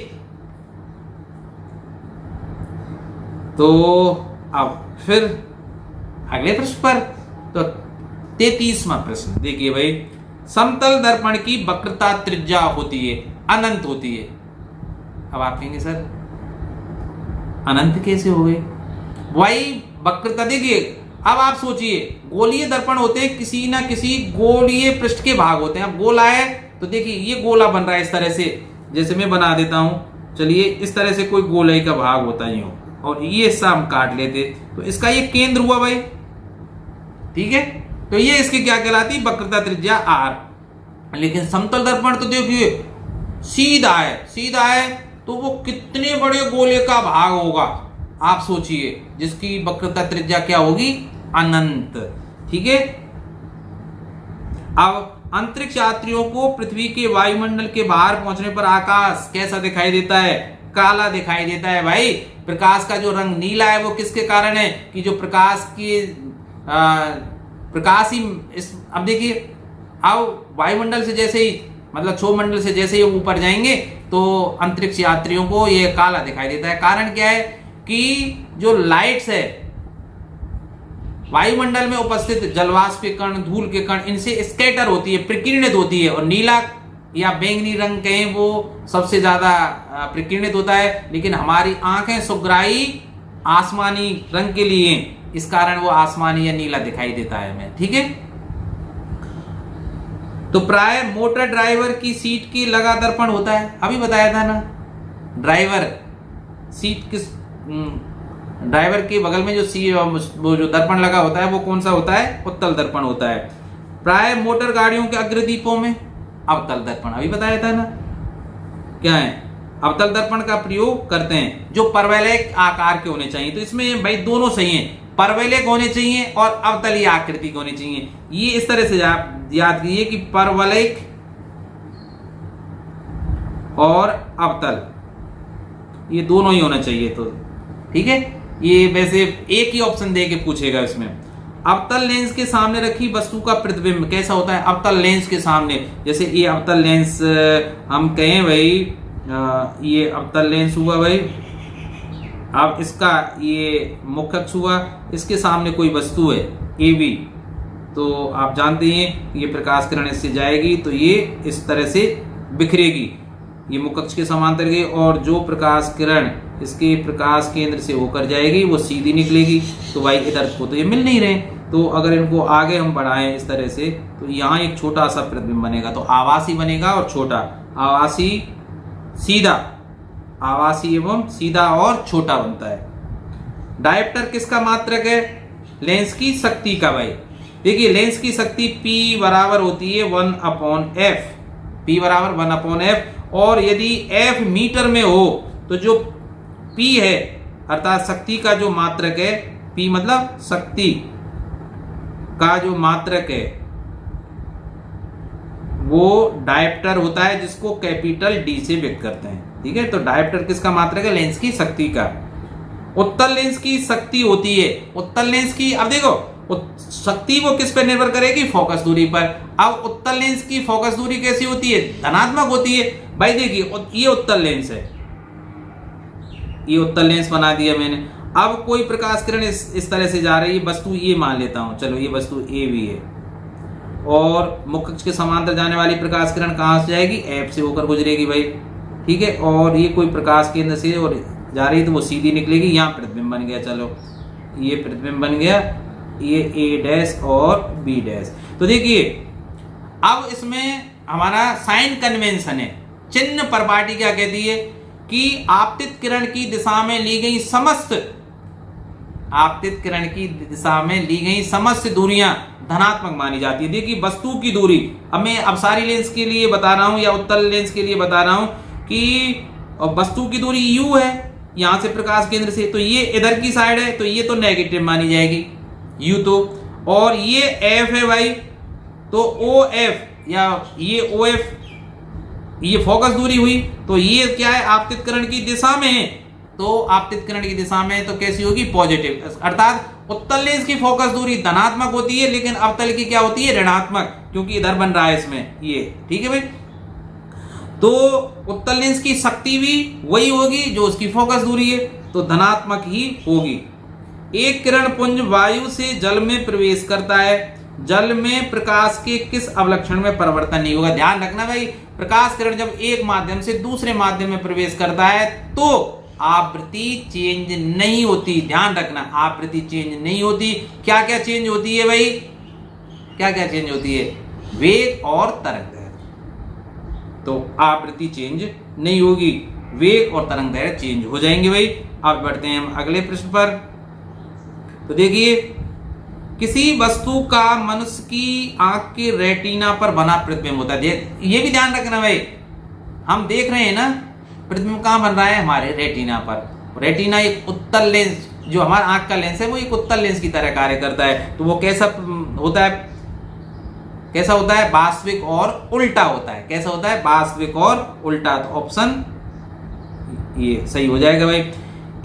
तो अब फिर अगले प्रश्न पर, तो 33वां प्रश्न देखिए भाई, समतल दर्पण की वक्रता त्रिज्या होती है, अनंत होती है। अब आप कहेंगे सर अनंत कैसे हो गई? वही वक्रता देखिए, अब आप सोचिए गोलीय दर्पण होते हैं, किसी ना किसी गोलीय पृष्ठ के भाग होते हैं। अब गोला है तो देखिए ये गोला बन रहा है इस तरह से, जैसे मैं बना देता हूं, चलिए इस तरह से कोई गोलाई का भाग होता है यूं, और ये हिस्सा हम काट लेते तो इसका ये केंद्र हुआ भाई। ठीक है, तो ये इसकी क्या कहलाती? वक्रता त्रिज्या आर। लेकिन समतल दर्पण तो देखिए सीधा है, सीधा है तो वो कितने बड़े गोले का भाग होगा आप सोचिए, जिसकी वक्रता त्रिज्या क्या होगी? अनंत। ठीक है, अब अंतरिक्ष यात्रियों को पृथ्वी के वायुमंडल के बाहर पहुंचने पर आकाश कैसा दिखाई देता है? काला दिखाई देता है भाई। प्रकाश का जो रंग नीला है वो किसके कारण है? कि जो प्रकाश की प्रकाश ही इस, अब देखिए अब वायुमंडल से जैसे ही मतलब क्षोभमंडल से जैसे ही ऊपर जाएंगे तो अंतरिक्ष यात्रियों को ये काला दिखाई देता है। कारण क्या है? कि जो लाइट्स है वायुमंडल में उपस्थित जलवाष्प के कण, धूल के कण, इनसे स्कैटर होती है, प्रकीर्णित होती है। और नीला या बैंगनी रंग कहें वो सबसे ज्यादा प्रकीर्णित होता है, लेकिन हमारी आंखें सुग्राही आसमानी रंग के लिए, इस कारण वो आसमानी या नीला दिखाई देता है हमें। ठीक है, तो प्राय मोटर ड्राइवर की सीट की लगा दर्पण होता है, अभी बताया था ना। ड्राइवर सीट किस, ड्राइवर के बगल में जो वो जो दर्पण लगा होता है वो कौन सा होता है? उत्तल दर्पण होता है। प्राय मोटर गाड़ियों के अग्रदीपों में अवतल दर्पण, अभी बताया था ना क्या है? अवतल दर्पण का प्रयोग करते हैं जो परवलयिक आकार के होने चाहिए। तो इसमें भाई दोनों सही हैं, परवलयिक होने चाहिए और अवतलीय आकृति के होने चाहिए। ये इस तरह से याद कीजिए कि परवलयिक और अवतल ये दोनों ही होना चाहिए। तो ठीक है, ये वैसे एक ही ऑप्शन दे के पूछेगा इसमें। अवतल लेंस के सामने रखी वस्तु का प्रतिबिंब कैसा होता है? अवतल लेंस के सामने, जैसे ये अवतल लेंस हम कहें भाई, ये अवतल लेंस हुआ भाई। अब इसका ये मुख्य अक्ष हुआ, इसके सामने कोई वस्तु है ए बी, तो आप जानते हैं ये प्रकाश किरण इससे जाएगी तो ये इस तरह से बिखरेगी, ये मुख्य अक्ष के समांतर गई, और जो प्रकाश किरण इसके प्रकाश केंद्र से होकर जाएगी वो सीधी निकलेगी। तो भाई इधर को तो ये मिल नहीं रहे, तो अगर इनको आगे हम बढ़ाएं इस तरह से तो यहाँ एक छोटा सा प्रतिबिंब बनेगा, तो आवासी बनेगा और छोटा, आवासी सीधा, आवासी एवं सीधा और छोटा बनता है। डायोप्टर किसका मात्रक है? लेंस की शक्ति का। भाई देखिए लेंस की शक्ति P बराबर होती है 1/f, P बराबर 1/f। और यदि f मीटर में हो तो जो P है अर्थात शक्ति का जो मात्रक है, P मतलब शक्ति का जो मात्रक है वो डायप्टर होता है, जिसको कैपिटल D से व्यक्त करते हैं। ठीक है, तो डायप्टर किसका मात्रक है? लेंस की शक्ति का। उत्तल लेंस की शक्ति होती है, उत्तल लेंस की, अब देखो शक्ति वो किस पे निर्भर करेगी? फोकस दूरी पर। अब उत्तल लेंस की फोकस दूरी कैसी होती है? धनात्मक होती है। भाई देखिए ये उत्तल लेंस है, ये उत्तल लेंस बना दिया मैंने। अब कोई प्रकाश किरण इस तरह से जा रही है, वस्तु ये मान लेता हूं, चलो ये वस्तु ए भी है, और मुख्य अक्ष के समांतर जाने वाली प्रकाश किरण कहां से जाएगी? एफ से होकर गुजरेगी भाई। ठीक है, और ये कोई प्रकाश केंद्र से और जा रही है तो वो सीधी निकलेगी। यहाँ प्रतिबिंब बन गया, चलो ये प्रतिबिंब बन गया, ये ए डैश और बी डैश। तो देखिए अब इसमें हमारा साइन कन्वेंशन है, चिन्ह परपाटी क्या कहती है कि आपतित किरण की दिशा में ली गई समस्त, आपतित किरण की दिशा में ली गई समस्त दूरियां धनात्मक मानी जाती है। देखिए वस्तु की दूरी, अब मैं अपसारी लेंस के लिए बता रहा हूं या उत्तल लेंस के लिए बता रहा हूं कि वस्तु की दूरी u है यहां से प्रकाश केंद्र से, तो ये इधर की साइड है तो ये तो नेगेटिव मानी जाएगी u तो, और ये f है भाई, तो OF या ये OF ये फोकस दूरी हुई, तो ये क्या है? आपतित किरण की दिशा में है, तो आपतित किरण की दिशा में तो कैसी होगी? पॉजिटिव। अर्थात उत्तल लेंस की फोकस दूरी धनात्मक होती है, लेकिन अवतल की क्या होती है? ऋणात्मक, क्योंकि इधर बन रहा है इसमें ये। ठीक है भाई, तो उत्तल लेंस की शक्ति भी वही होगी जो उसकी फोकस दूरी है, तो धनात्मक ही होगी। एक किरण पुंज वायु से जल में प्रवेश करता है, जल में प्रकाश के किस अवलक्षण में परिवर्तन नहीं होगा? ध्यान रखना भाई, प्रकाश किरण जब एक माध्यम से दूसरे माध्यम में प्रवेश करता है तो आवृत्ति चेंज नहीं होती। ध्यान रखना, आवृत्ति चेंज नहीं होती। क्या क्या चेंज होती है भाई? क्या क्या चेंज होती है? वेग और तरंग दैर्घ्य। तो आवृत्ति चेंज नहीं होगी, वेग और तरंग दैर्घ्य चेंज हो जाएंगे भाई। अब बढ़ते हैं हम अगले प्रश्न पर। तो देखिए किसी वस्तु का मनुष्य की आंख के रेटिना पर बना प्रतिबिंब होता है। ये भी ध्यान रखना भाई, हम देख रहे हैं ना प्रतिबिंब कहां बन रहा है? हमारे रेटिना पर। रेटिना एक उत्तल लेंस, जो हमारा आंख का लेंस है वो एक उत्तल लेंस की तरह कार्य करता है। तो वो कैसा होता है? कैसा होता है? वास्तविक और उल्टा होता है। कैसा होता है? वास्तविक और उल्टा। तो ऑप्शन ये सही हो जाएगा भाई।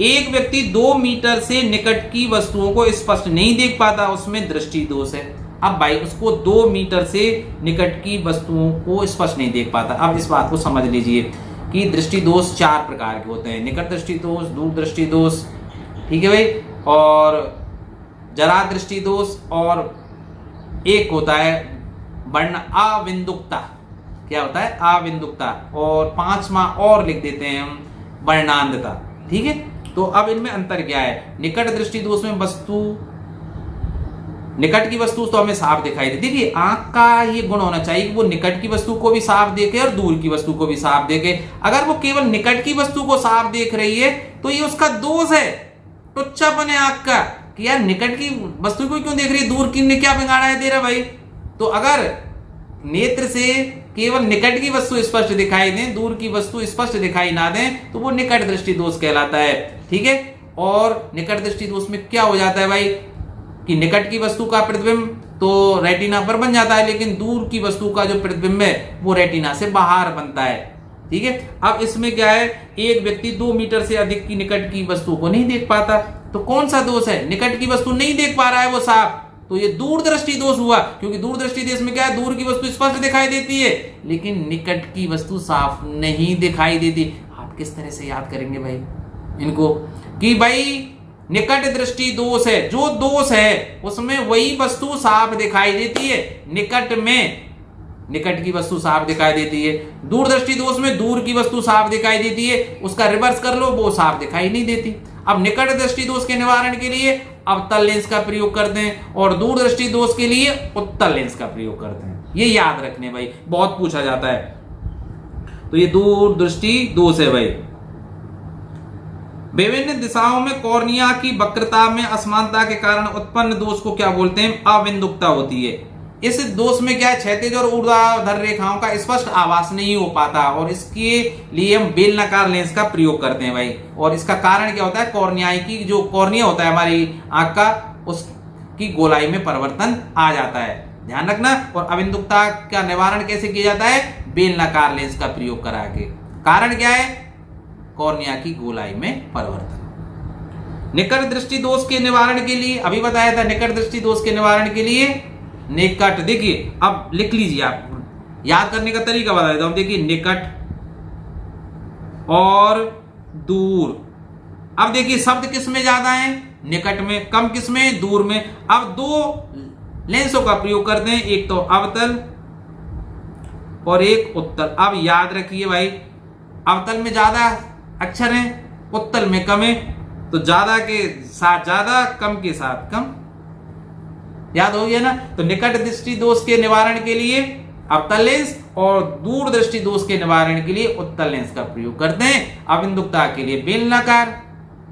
एक व्यक्ति 2 मीटर से निकट की वस्तुओं को स्पष्ट नहीं देख पाता, उसमें दृष्टि दोष है। अब भाई उसको 2 मीटर से निकट की वस्तुओं को स्पष्ट नहीं देख पाता। अब इस बात को समझ लीजिए कि दृष्टि दोष 4 प्रकार के होते हैं। निकट दृष्टि दोष, दूर दृष्टि दोष, ठीक है भाई, और जरा दृष्टि दोष, और एक होता है वर्ण अविंदुकता। क्या होता है? अविंदुकता। और 5वां और लिख देते हैं हम, वर्णांधता। ठीक है, तो अब इनमें अंतर क्या है? निकट दृष्टि दोष में वस्तु, निकट की वस्तु तो हमें साफ दिखाई दे। देखिए आंख का ये गुण होना चाहिए कि वो निकट की वस्तु को भी साफ देखे और दूर की वस्तु को भी साफ देखे। अगर वो केवल निकट की वस्तु को साफ देख रही है तो ये उसका दोष है, टुच्चापन है आंख का कि यार निकट की वस्तु को क्यों देख रही है, दूर की ने क्या बिगाड़ा है तेरा भाई। तो अगर नेत्र से केवल निकट की वस्तु स्पष्ट दिखाई दे, दूर की वस्तु स्पष्ट दिखाई ना दे, तो वो निकट दृष्टि दोष कहलाता है। ठीक है, और निकट दृष्टि दोष में क्या हो जाता है भाई कि निकट की वस्तु का प्रतिबिंब तो रेटिना पर बन जाता है, लेकिन दूर की वस्तु का जो प्रतिबिंब है वो रेटिना से बाहर बनता है। ठीक है, अब इसमें क्या है? एक व्यक्ति 2 मीटर से अधिक की निकट की वस्तु को नहीं देख पाता, तो कौन सा दोष है? निकट की वस्तु नहीं देख पा रहा है वो साफ, तो ये दूर दृष्टि दोष हुआ। क्योंकि दूर दृष्टि दोष में क्या है? दूर की वस्तु स्पष्ट दिखाई देती है लेकिन निकट की वस्तु साफ नहीं दिखाई देती। आप किस तरह से याद करेंगे भाई इनको कि भाई निकट दृष्टि दोष है, जो दोष है उसमें वही वस्तु साफ दिखाई देती है, निकट में निकट की वस्तु साफ दिखाई देती है। दूर दृष्टि दोष में दूर की वस्तु साफ दिखाई देती है, उसका रिवर्स कर लो वो साफ दिखाई नहीं देती। अब निकट दृष्टि दोष के निवारण के लिए अवतल लेंस का प्रयोग करते हैं और दूर दृष्टि दोष के लिए उत्तल लेंस का प्रयोग करते हैं। ये याद रखने भाई, बहुत पूछा जाता है। तो ये दूर दृष्टि दोष है भाई। विभिन्न दिशाओं में कॉर्निया की वक्रता में असमानता के कारण उत्पन्न दोष को क्या बोलते हैं? अविंदुकता होती है। इस दोष में क्या है, क्षैतिज और ऊर्ध्वाधर रेखाओं का स्पष्ट आभास नहीं हो पाता और इसके लिए हम बेलनाकार लेंस का प्रयोग करते हैं भाई। और इसका कारण क्या होता है, कॉर्नियाई की जो कॉर्निया होता है हमारी आंख का, उसकी गोलाई में परिवर्तन आ जाता है, ध्यान रखना। और अबिंदुकता का निवारण कैसे किया जाता है, बेलनाकार लेंस का प्रयोग करा के। कारण क्या है, कॉर्निया की गोलाई में परिवर्तन। निकट दृष्टि दोष के निवारण के लिए अभी बताया था, निकट दृष्टि दोष के निवारण के लिए निकट, देखिए अब लिख लीजिए, आप याद करने का तरीका बता देता हूं। देखिए निकट और दूर। अब देखिए शब्द किस में ज्यादा है, निकट में, कम किस में, दूर में। अब दो लेंसों का प्रयोग करते हैं, एक तो अवतल और एक उत्तल। अब याद रखिए भाई, अवतल में ज्यादा अक्षर हैं, उत्तल में कम है, तो ज्यादा के साथ ज्यादा, कम के साथ कम। याद हो गया ना। तो निकट दृष्टि दोष के निवारण के लिए अवतल लेंस और दूर दृष्टि दोष के निवारण के लिए उत्तल लेंस का प्रयोग करते हैं। अबिंदुकता के लिए बेलनाकार।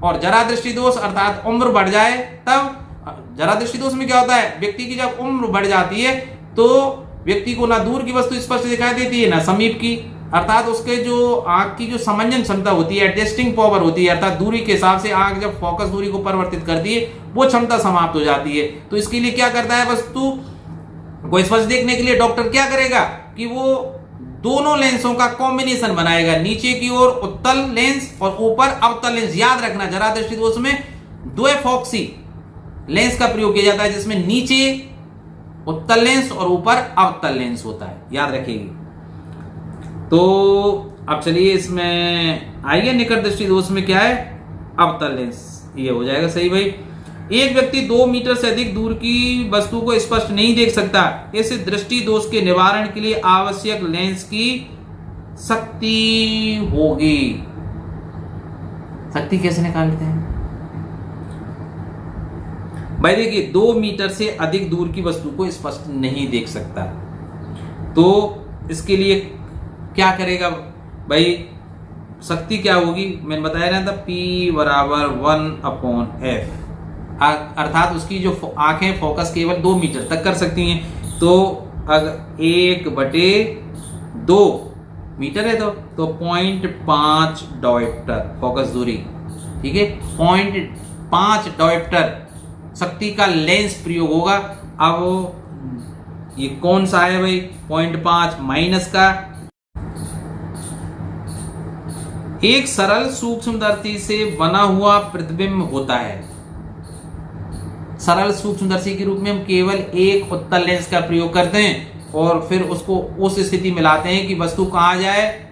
और जरा दृष्टि दोष अर्थात उम्र बढ़ जाए तब, जरा दृष्टि दोष में क्या होता है, व्यक्ति की जब उम्र बढ़ जाती है तो व्यक्ति को ना दूर की वस्तु स्पष्ट दिखाई देती है ना समीप की, अर्थात उसके जो आंख की जो समंजन क्षमता होती है, एडजस्टिंग पावर होती है, अर्थात दूरी के हिसाब से आंख जब फोकस दूरी को परिवर्तित करती है, वो क्षमता समाप्त हो जाती है। तो इसके लिए क्या करता है, वस्तु को स्पष्ट देखने के लिए डॉक्टर क्या करेगा कि वो दोनों लेंसों का कॉम्बिनेशन बनाएगा, नीचे की ओर उत्तल लेंस और ऊपर अवतल लेंस। याद रखना, जरा दृष्टि दोष में द्विफॉक्सी लेंस का प्रयोग किया जाता है, जिसमें नीचे उत्तल लेंस और ऊपर अवतल लेंस होता है, याद रखिएगी। तो अब चलिए इसमें आइए, निकट दृष्टि दोष में क्या है, अवतल लेंस, ये हो जाएगा सही भाई। एक व्यक्ति 2 मीटर से अधिक दूर की वस्तु को स्पष्ट नहीं देख सकता। इस दृष्टि दोष के निवारण के लिए आवश्यक लेंस की शक्ति होगी। शक्ति कैसे निकालते हैं भाई, देखिए 2 मीटर से अधिक दूर की वस्तु को स्पष्ट नहीं देख सकता, तो इसके लिए क्या करेगा भाई, शक्ति क्या होगी, मैंने बताया ना था, P बराबर 1/F, अर्थात उसकी जो आंखें फोकस केवल 2 मीटर तक कर सकती हैं। तो अगर 1/2 मीटर है तो 0.5 डायोप्टर फोकस दूरी, ठीक है, 0.5 डायोप्टर शक्ति का लेंस प्रयोग होगा। अब ये कौन सा है भाई, 0.5 माइनस का। एक सरल सूक्ष्मदर्शी से बना हुआ प्रतिबिंब होता है। सरल सूक्ष्मदर्शी के रूप में हम केवल एक उत्तल लेंस का प्रयोग करते हैं और फिर उसको उस स्थिति में लाते हैं कि वस्तु कहां जाए,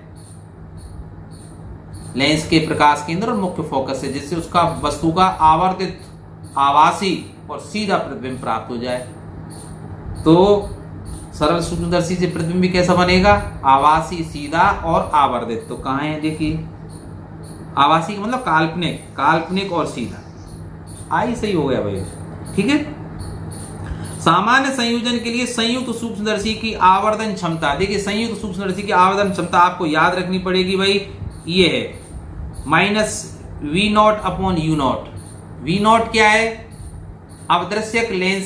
लेंस के प्रकाश केंद्र और मुख्य फोकस से, जिससे उसका वस्तु का आवर्तित, आभासी और सीधा प्रतिबिंब प्राप्त हो जाए। तो सरल सूक्ष्मदर्शी से प्रतिबिंब कैसा बनेगा, आभासी, सीधा और आवर्धित। तो कहां है, देखिए आभासी का मतलब काल्पनिक, काल्पनिक और सीधा। आई सही हो गया भाई, ठीक है। सामान्य संयोजन के लिए संयुक्त सूक्ष्मदर्शी की आवर्धन क्षमता, देखिए संयुक्त सूक्ष्मदर्शी की आवर्धन क्षमता आपको याद रखनी पड़ेगी भाई, ये है -V0/U0। V0 क्या है, अवदृश्यक लेंस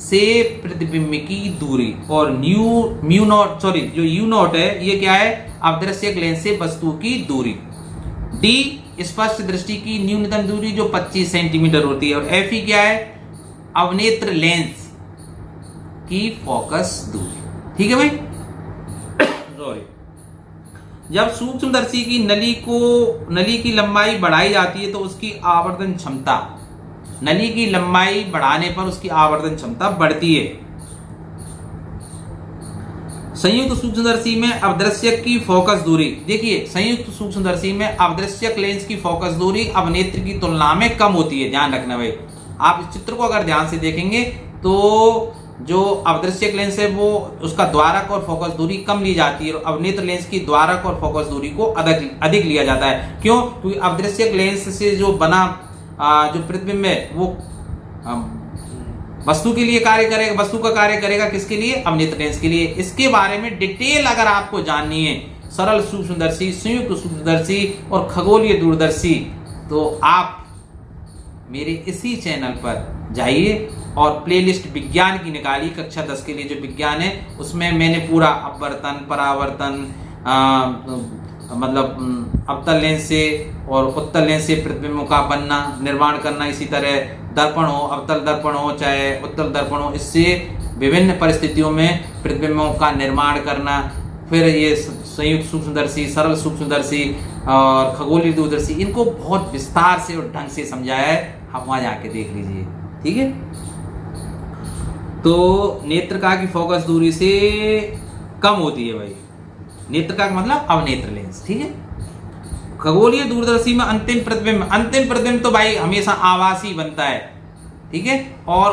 से प्रतिबिंब की दूरी, और जो U0 है ये क्या है, अवदृश्यक लेंस से वस्तु की दूरी। D स्पष्ट दृष्टि की न्यूनतम दूरी जो 25 सेंटीमीटर होती है, और Fe क्या है, अवनेत्र लेंस की फोकस दूरी, ठीक है भाई। सॉरी, जब सूक्ष्मदर्शी की नली की लंबाई बढ़ाई जाती है तो उसकी आवर्धन क्षमता, नली की लंबाई बढ़ाने पर उसकी आवर्धन क्षमता बढ़ती है। संयुक्त सूक्ष्मदर्शी में अवदृश्यक की फोकस दूरी, देखिए संयुक्त सूक्ष्मदर्शी में अवदृश्यक लेंस की फोकस दूरी अवनेत्र की तुलना में कम होती है, ध्यान रखना भाई। आप इस चित्र को अगर ध्यान से देखेंगे तो जो अवदृश्यक लेंस है वो उसका द्वारक और फोकस दूरी कम ली जाती है, और अवनेत्र लेंस की द्वारक और फोकस दूरी को अधिक लिया जाता है। क्यों, क्योंकि अवदृश्यक लेंस से जो बना जो प्रतिबिंब है वो वस्तु के लिए कार्य करेगा, वस्तु का कार्य करेगा किसके लिए, अवनेत्र लेंस के लिए। इसके बारे में डिटेल अगर आपको जाननी है, सरल सूक्ष्मदर्शी, संयुक्त सूक्ष्मदर्शी और खगोलीय दूरदर्शी, तो आप मेरे इसी चैनल पर जाइए और प्लेलिस्ट विज्ञान की निकाली कक्षा 10 के लिए, जो विज्ञान है उसमें मैंने पूरा अपवर्तन, परावर्तन, मतलब अवतल लेंस से और उत्तल लेंस से प्रतिबिंबों का बनना, निर्माण करना, इसी तरह दर्पण हो, अवतल दर्पण हो चाहे उत्तल दर्पण हो, इससे विभिन्न परिस्थितियों में प्रतिबिंबों का निर्माण करना, फिर ये संयुक्त सूक्ष्मदर्शी, सरल सूक्ष्मदर्शी और खगोलीय दूरदर्शी, इनको बहुत विस्तार से और ढंग से समझाया है, आप वहां जाके देख लीजिए। ठीक है, तो नेत्रका की फोकस दूरी से कम होती है भाई, नेत्रका का मतलब अवनेत्र लेंस। ठीक है, खगोलीय दूरदर्शी में अंतिम प्रतिबिंब तो भाई हमेशा आभासी बनता है। ठीक है, और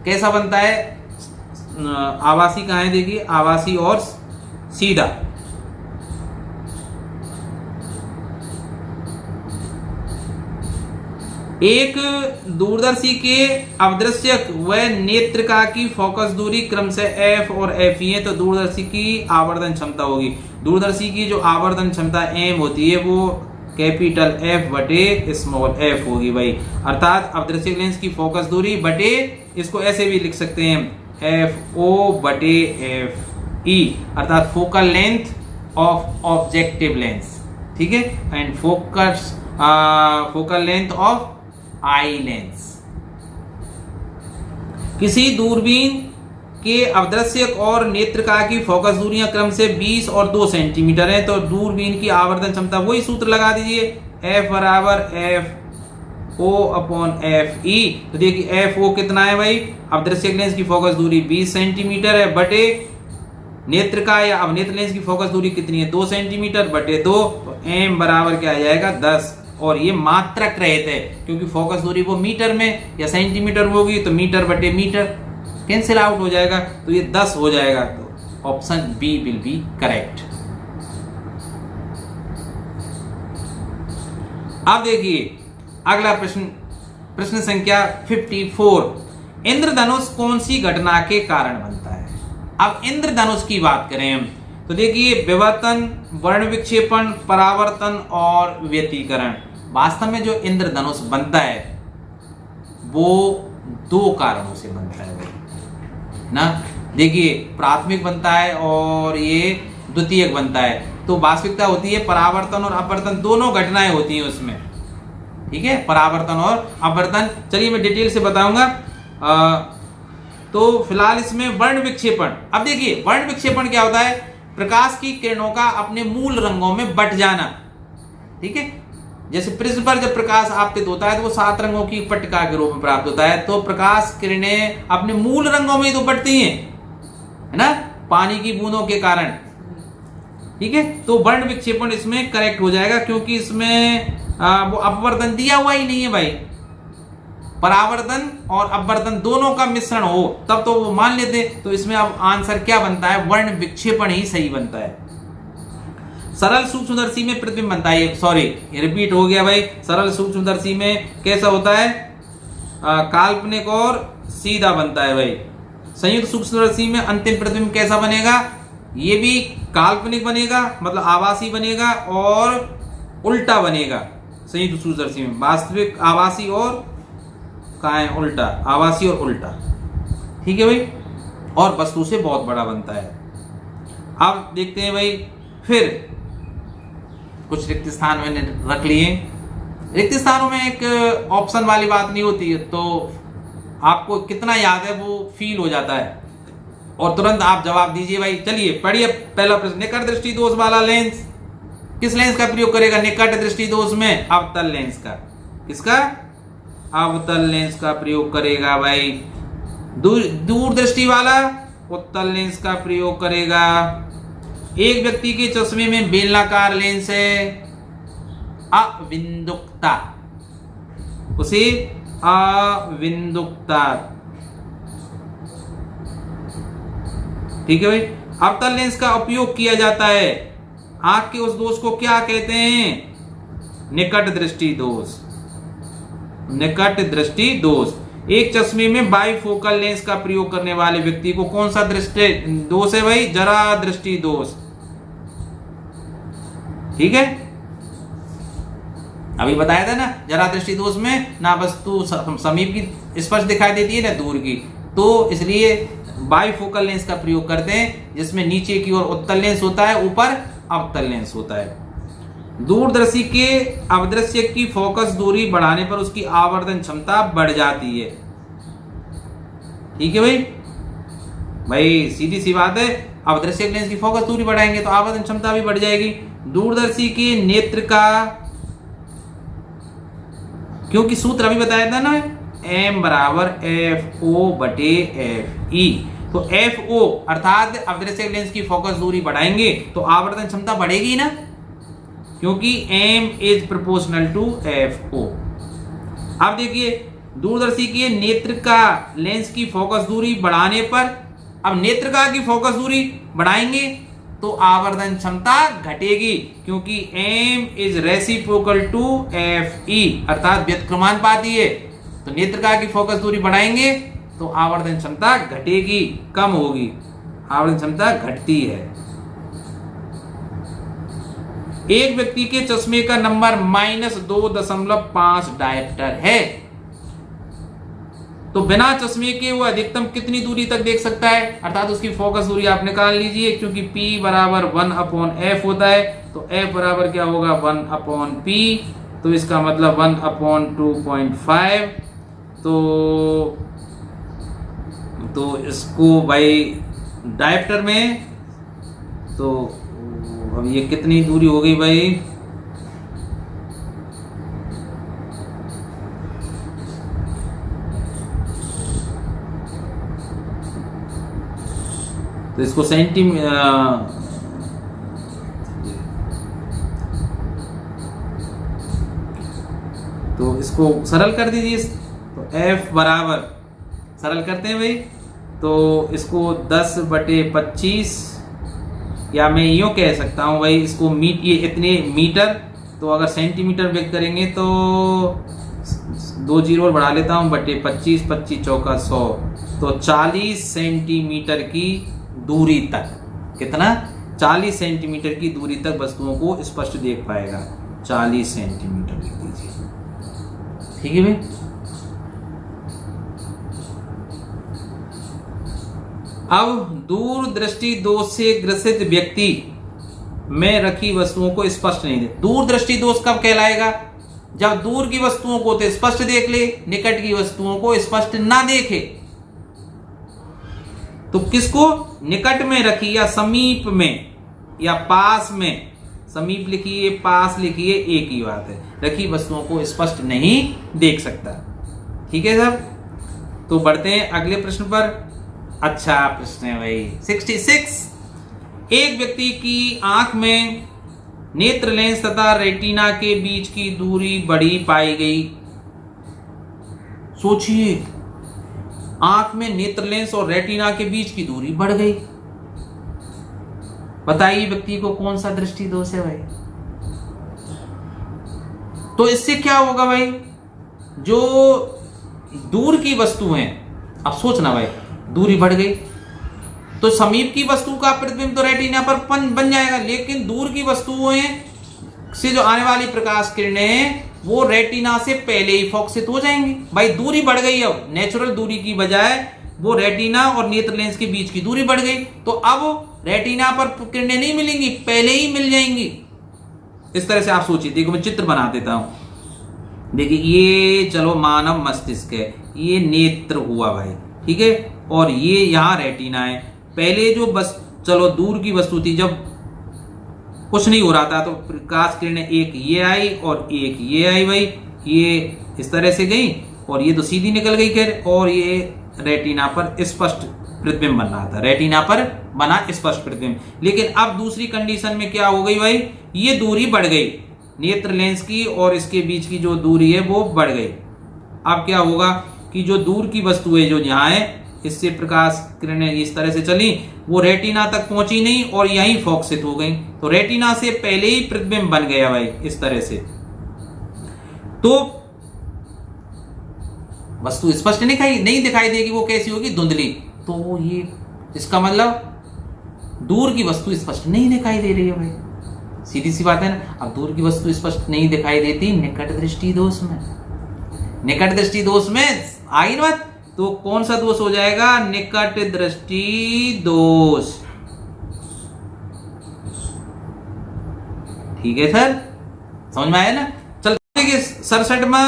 कैसा बनता है, आभासी कहाँ है, देखिए आभासी और सीधा। एक दूरदर्शी के अवदृश्यक व नेत्रिका की फोकस दूरी क्रमशः एफ और एफ ही है, तो दूरदर्शी की आवर्धन क्षमता होगी, दूरदर्शी की जो आवर्धन क्षमता एम होती है वो कैपिटल एफ बटे स्मॉल एफ होगी भाई, अर्थात अवदृश्यक लेंस की फोकस दूरी बटे, इसको ऐसे भी लिख सकते हैं एफ ओ बटे एफ ई, अर्थात focal length of objective lens. ठीक है, and focal length of eye lens. किसी दूरबीन के अवदृश्यक और नेत्रका की फोकस दूरियां क्रम से 20 और 2 सेंटीमीटर है, तो दूरबीन की आवर्धन क्षमता, वही सूत्र लगा दीजिए, F बराबर F O upon F E. तो देखिए एफ ओ कितना है भाई, अवदृश्यक लेंस की फोकस दूरी 20 सेंटीमीटर है, बटे नेत्रका या अवनेत्र लेंस की फोकस दूरी कितनी है, 2 सेंटीमीटर बटे 2, तो एम बराबर क्या आ जाएगा 10। और ये मात्रक रहित है क्योंकि फोकस दूरी वो मीटर में या सेंटीमीटर में होगी, तो मीटर बटे मीटर कैंसिल आउट हो जाएगा, तो ये 10 हो जाएगा, तो option B will be correct. अब देखिए अगला प्रश्न, प्रश्न संख्या 54, इंद्रधनुष कौन सी घटना के कारण बनता है। अब इंद्रधनुष की बात करें हम, तो देखिए विवर्तन, वर्ण विक्षेपण, परावर्तन और व्यतिकरण। वास्तव में जो इंद्रधनुष बनता है वो 2 कारणों से बनता है ना, देखिए प्राथमिक बनता है और ये द्वितीयक बनता है। तो वास्तविकता होती है परावर्तन और अपवर्तन, दोनों घटनाएं होती हैं उसमें। ठीक है, परावर्तन और अपवर्तन, चलिए मैं डिटेल से बताऊंगा। तो फिलहाल इसमें वर्ण विक्षेपण, अब देखिए वर्ण विक्षेपण क्या होता है, प्रकाश की किरणों का अपने मूल रंगों में बट जाना। ठीक है, जैसे प्रिज्म पर जब प्रकाश आपतित होता है तो वो 7 रंगों की पट्टिका के रूप में प्राप्त होता है, तो प्रकाश किरणें अपने मूल रंगों में ही तो बटती हैं, है ना, पानी की बूंदों के कारण। ठीक है, तो वर्ण विक्षेपण इसमें करेक्ट हो जाएगा क्योंकि इसमें वो अपवर्तन दिया हुआ ही नहीं है भाई, परावर्तन और अपवर्तन दोनों का मिश्रण हो तब तो वो मान लेते। तो इसमें अब आंसर क्या बनता है, वर्ण विक्षेपण ही सही बनता है। सरल सूक्ष्मदर्शी में प्रतिबिंब बनता है, सॉरी रिपीट हो गया भाई, सरल सूक्ष्मदर्शी में कैसा होता है, काल्पनिक और सीधा बनता है भाई। संयुक्त सूक्ष्मदर्शी में अंतिम प्रतिबिंब कैसा बनेगा, ये भी काल्पनिक बनेगा, मतलब आभासी बनेगा और उल्टा बनेगा। संयुक्त सूक्ष्मदर्शी में वास्तविक आभासी और कहाँ है उल्टा, आभासी और उल्टा। ठीक है भाई, और वस्तु से बहुत बड़ा बनता है। अब देखते हैं भाई, फिर कुछ रिक्त स्थान मैंने रख लिए। रिक्त स्थानों में एक ऑप्शन वाली बात नहीं होती है, तो आपको कितना याद है वो फील हो जाता है और तुरंत आप जवाब दीजिए भाई। चलिए पढ़िए पहला प्रश्न, निकट दृष्टि दोष वाला लेंस किस लेंस का प्रयोग करेगा, निकट दृष्टि दोष में अवतल लेंस का, किसका, अवतल लेंस का प्रयोग करेगा भाई। दूर दृष्टि वाला उत्तल लेंस का प्रयोग करेगा। एक व्यक्ति के चश्मे में बेलनाकार लेंस है, अविंदुकता, उसे अविंदुकता। ठीक है भाई, अवतल लेंस का उपयोग किया जाता है, आंख के उस दोष को क्या कहते हैं, निकट दृष्टि दोष, निकट दृष्टि दोष। एक चश्मे में बाइफोकल लेंस का प्रयोग करने वाले व्यक्ति को कौन सा दृष्टि दोष है भाई, जरा दृष्टि दोष। ठीक है, अभी बताया था ना, जरा दृष्टि दोष में ना वस्तु समीप की स्पष्ट दिखाई देती है ना दूर की, तो इसलिए बाइफोकल लेंस का प्रयोग करते हैं, जिसमें नीचे की ओर उत्तल लेंस होता है, ऊपर अवतल लेंस होता है। दूरदर्शी के अवदृश्य की फोकस दूरी बढ़ाने पर उसकी आवर्धन क्षमता बढ़ जाती है। ठीक है भाई सीधी सी बात है, अवदृश्य लेंस की फोकस दूरी बढ़ाएंगे तो आवर्धन क्षमता भी बढ़ जाएगी। दूरदर्शी के नेत्र का, क्योंकि सूत्र अभी बताया था ना, M बराबर FO/FE, तो FO अर्थात अवदृश्य लेंस की फोकस दूरी बढ़ाएंगे तो आवर्धन क्षमता बढ़ेगी ना, क्योंकि M is proportional to FO। अब देखिए दूरदर्शी के नेत्र का लेंस की फोकस दूरी बढ़ाने पर, अब नेत्र का की फोकस दूरी बढ़ाएंगे तो आवर्धन क्षमता घटेगी, क्योंकि M is reciprocal to FE अर्थात व्युत्क्रमानुपाती है। तो नेत्रका की फोकस दूरी बढ़ाएंगे तो आवर्धन क्षमता घटेगी, कम होगी, आवर्धन क्षमता घटती है। एक व्यक्ति के चश्मे का नंबर -2.5 डायप्टर है, तो बिना चश्मे के वो अधिकतम कितनी दूरी तक देख सकता है, अर्थात उसकी फोकस दूरी आप निकाल लीजिए, क्योंकि P बराबर 1/F होता है, तो F बराबर क्या होगा 1/P, तो इसका मतलब 1/2.5। तो इसको भाई डायप्टर में, तो अब ये कितनी दूरी हो गई भाई, तो इसको तो इसको सरल कर दीजिए, तो F बराबर, सरल करते हैं भाई, तो इसको 10/25, या मैं यूँ कह सकता हूँ भाई इसको ये इतने मीटर, तो अगर सेंटीमीटर व्यक्त करेंगे तो 2 जीरो बढ़ा लेता हूँ, /25, 25 चौका 100, तो 40 सेंटीमीटर की दूरी तक, कितना 40 सेंटीमीटर की दूरी तक वस्तुओं को स्पष्ट देख पाएगा। 40 सेंटीमीटर लिख दीजिए, ठीक है भाई। अब दूर दृष्टि दोष से ग्रसित व्यक्ति में रखी वस्तुओं को स्पष्ट नहीं देख, दूर दृष्टि दोष कब कहलाएगा, जब दूर की वस्तुओं को तो स्पष्ट देख ले, निकट की वस्तुओं को स्पष्ट ना देखे। तो किसको, निकट में रखी या समीप में या पास में, समीप लिखिए पास लिखिए एक ही बात है, रखी वस्तुओं को स्पष्ट नहीं देख सकता। ठीक है साहब, तो बढ़ते हैं अगले प्रश्न पर। अच्छा प्रश्न है भाई 66। एक व्यक्ति की आंख में नेत्र लेंस तथा रेटिना के बीच की दूरी बढ़ी पाई गई। सोचिए, आंख में नेत्र लेंस और रेटिना के बीच की दूरी बढ़ गई, बताइए व्यक्ति को कौन सा दृष्टि दोष है भाई। तो इससे क्या होगा भाई, जो दूर की वस्तु है, अब सोचना भाई, दूरी बढ़ गई तो समीप की वस्तु का प्रतिबिंब तो रेटिना पर बन जाएगा, लेकिन दूर की वस्तुओं से जो आने वाली प्रकाश किरणें हैं वो रेटिना से पहले ही फोकसित हो जाएंगी। भाई दूरी बढ़ गई, अब नेचुरल दूरी की बजाय वो रेटिना और नेत्र लेंस के बीच की दूरी बढ़ गई, तो अब रेटिना पर किरणें नहीं मिलेंगी, पहले ही मिल जाएंगी। इस तरह से आप सोचिए, देखो मैं चित्र बना देता हूं। देखिए ये चलो मानव मस्तिष्क है, ये नेत्र हुआ भाई, ठीक है, और ये यहाँ रेटिना है। पहले जो बस चलो दूर की वस्तु थी, जब कुछ नहीं हो रहा था तो प्रकाश किरणें एक ये आई और एक ये आई भाई, ये इस तरह से गई और ये तो सीधी निकल गई खैर, और ये रेटिना पर स्पष्ट प्रतिबिंब बन रहा था, रेटिना पर बना स्पष्ट प्रतिबिंब। लेकिन अब दूसरी कंडीशन में क्या हो गई भाई, ये दूरी बढ़ गई, नेत्र लेंस की और इसके बीच की जो दूरी है वो बढ़ गई। अब क्या होगा कि जो दूर की वस्तु है जो यहाँ है, इससे प्रकाश किरणें इस तरह से चली, वो रेटिना तक पहुंची नहीं और यहीं फोकसित हो गई, तो रेटिना से पहले ही प्रतिबिंब बन गया भाई इस तरह से। तो वस्तु स्पष्ट नहीं दिखाई देगी, वो कैसी होगी, धुंधली। तो ये इसका मतलब दूर की वस्तु स्पष्ट नहीं दिखाई दे रही है भाई, सीधी सी बात है ना। अब दूर की वस्तु स्पष्ट नहीं दिखाई देती निकट दृष्टि दोष में, निकट दृष्टि दोष में आई ना बात। तो कौन सा दोष हो जाएगा? निकट दृष्टि दोष। ठीक है सर, समझ में आया ना। चल देखिए 67 में,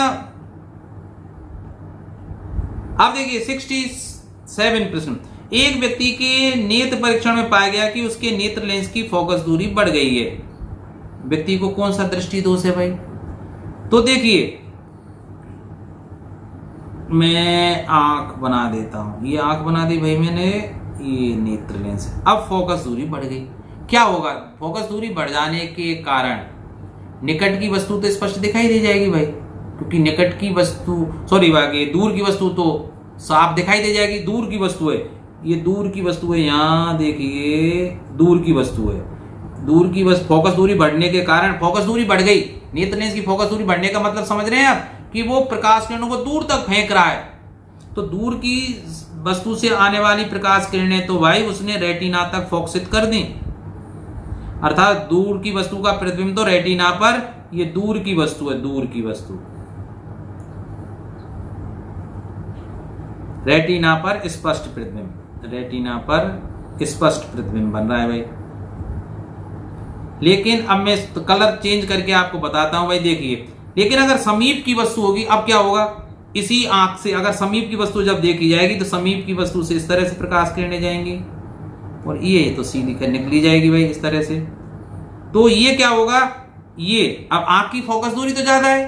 आप देखिए 67 प्रश्न। एक व्यक्ति के नेत्र परीक्षण में पाया गया कि उसके नेत्र लेंस की फोकस दूरी बढ़ गई है। व्यक्ति को कौन सा दृष्टि दोष है भाई? तो देखिए मैं आंख बना देता हूं, ये आंख बना दी भाई मैंने, ये नेत्र लेंस है। अब फोकस दूरी बढ़ गई, क्या होगा? फोकस दूरी बढ़ जाने के कारण निकट की वस्तु तो स्पष्ट दिखाई दे जाएगी भाई, क्योंकि निकट की वस्तु दूर की वस्तु तो साफ दिखाई दे जाएगी। दूर की वस्तु है, ये दूर की वस्तु है, यहां देखिए दूर की वस्तु है। दूर की वस्तु फोकस दूरी बढ़ने के कारण फोकस दूरी बढ़ गई। नेत्र लेंस की फोकस दूरी बढ़ने का मतलब समझ रहे हैं आप, कि वो प्रकाश किरणों को दूर तक फेंक रहा है। तो दूर की वस्तु से आने वाली प्रकाश किरणें तो भाई उसने रेटिना तक फोकसित कर दी, अर्थात दूर की वस्तु का प्रतिबिंब तो रेटिना पर, ये दूर की वस्तु है, दूर की वस्तु रेटिना पर स्पष्ट प्रतिबिंब, रेटिना पर स्पष्ट प्रतिबिंब बन रहा है भाई। लेकिन अब मैं कलर चेंज करके आपको बताता हूं भाई। देखिए, लेकिन अगर समीप की वस्तु होगी, अब क्या होगा? इसी आंख से अगर समीप की वस्तु जब देखी जाएगी तो समीप की वस्तु से इस तरह से प्रकाश किरणें जाएंगी और ये तो सीधी कर निकली जाएगी भाई इस तरह से। तो ये क्या होगा? ये अब आंख की फोकस दूरी तो ज्यादा है,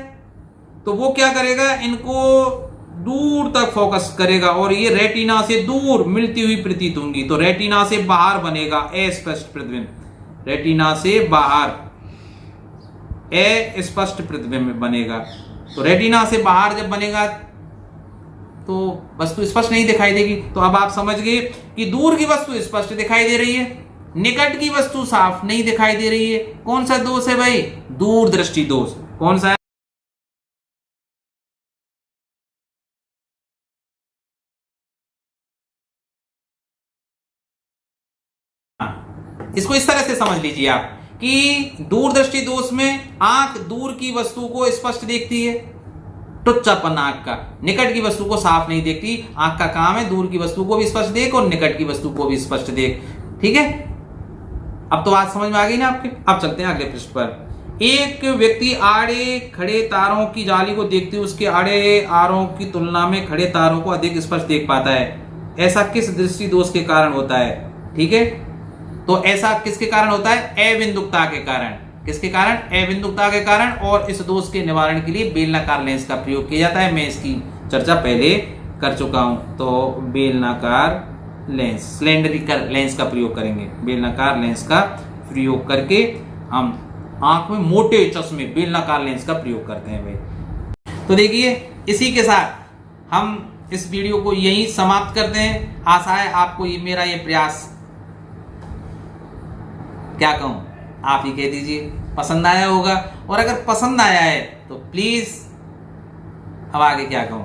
तो वो क्या करेगा? इनको दूर तक फोकस करेगा और ये रेटिना से दूर मिलती हुई प्रतीत होंगी। तो रेटिना से बाहर बनेगा अस्पष्ट प्रतिबिंब, रेटिना से बाहर अस्पष्ट प्रतिबिंब बनेगा। तो रेटिना से बाहर जब बनेगा तो वस्तु स्पष्ट नहीं दिखाई देगी। तो अब आप समझ गए कि दूर की वस्तु स्पष्ट दिखाई दे रही है, निकट की वस्तु साफ नहीं दिखाई दे रही है। कौन सा दोष है भाई? दूरदृष्टि दोष। कौन सा है? इसको इस तरह से समझ लीजिए आप कि दूरदृष्टि दोष में आंख दूर की वस्तु को स्पष्ट देखती है, टुच्चापन आंख का, निकट की वस्तु को साफ नहीं देखती। आंख का काम है दूर की वस्तु को भी स्पष्ट देख और निकट की वस्तु को भी स्पष्ट देख। ठीक है, अब तो बात समझ में आ गई ना आपके। अब चलते हैं अगले पृष्ठ पर। एक व्यक्ति आड़े खड़े तारों की जाली को देखते हुए उसके आड़े आरों की तुलना में खड़े तारों को अधिक स्पष्ट देख पाता है। ऐसा किस दृष्टि दोष के कारण होता है? ठीक है, तो ऐसा किसके कारण होता है? अबिंदुकता के कारण। किसके कारण? अबिंदुकता के कारण। और इस दोष के निवारण के लिए बेलनाकार लेंस का प्रयोग किया जाता है। मैं इसकी चर्चा पहले कर चुका हूं। तो बेलनाकार लेंस, सिलेंडरिकल लेंस का प्रयोग करेंगे। बेलनाकार लेंस का प्रयोग करके हम आंख में मोटे चश्मे बेलनाकार लेंस का प्रयोग करते हैं भाई। तो देखिए, इसी के साथ हम इस वीडियो को यहीं समाप्त करते हैं। आशा है आपको ये मेरा ये प्रयास, क्या कहूं, आप ही कह दीजिए, पसंद आया होगा। और अगर पसंद आया है तो प्लीज, अब आगे क्या कहूं,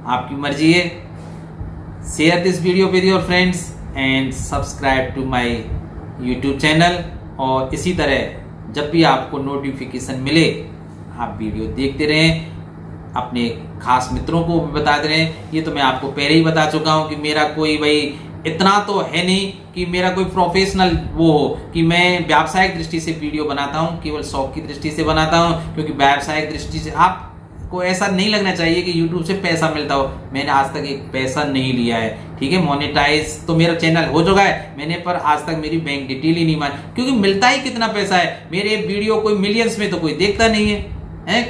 आपकी मर्जी है। Share this video with your friends and subscribe to my YouTube channel. और इसी तरह जब भी आपको नोटिफिकेशन मिले आप वीडियो देखते रहें, अपने खास मित्रों को भी बता दे रहे हैं। ये तो मैं आपको पहले ही बता चुका हूं कि मेरा कोई भाई इतना तो है नहीं कि मेरा कोई प्रोफेशनल वो हो कि मैं व्यावसायिक दृष्टि से वीडियो बनाता हूं, केवल शौक की दृष्टि से बनाता हूं। क्योंकि व्यावसायिक दृष्टि से आपको ऐसा नहीं लगना चाहिए कि YouTube से पैसा मिलता हो। मैंने आज तक एक पैसा नहीं लिया है, ठीक है। मोनेटाइज तो मेरा चैनल हो चुका है मैंने, पर आज तक मेरी बैंक डिटेल ही नहीं मानी, क्योंकि मिलता ही कितना पैसा है। मेरे वीडियो कोई मिलियंस में तो कोई देखता नहीं है।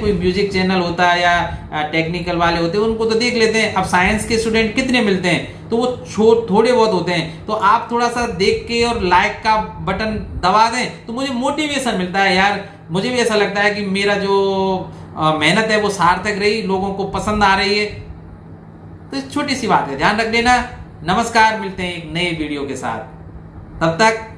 कोई म्यूजिक चैनल होता है या टेक्निकल वाले होते हैं उनको तो देख लेते हैं। अब साइंस के स्टूडेंट कितने मिलते हैं, तो वो थोड़े बहुत होते हैं। तो आप थोड़ा सा देख के और लाइक का बटन दबा दें तो मुझे मोटिवेशन मिलता है यार। मुझे भी ऐसा लगता है कि मेरा जो मेहनत है वो सार्थक रही, लोगों को पसंद आ रही है। तो छोटी सी बात है, ध्यान रख लेना। नमस्कार, मिलते हैं एक नए वीडियो के साथ, तब तक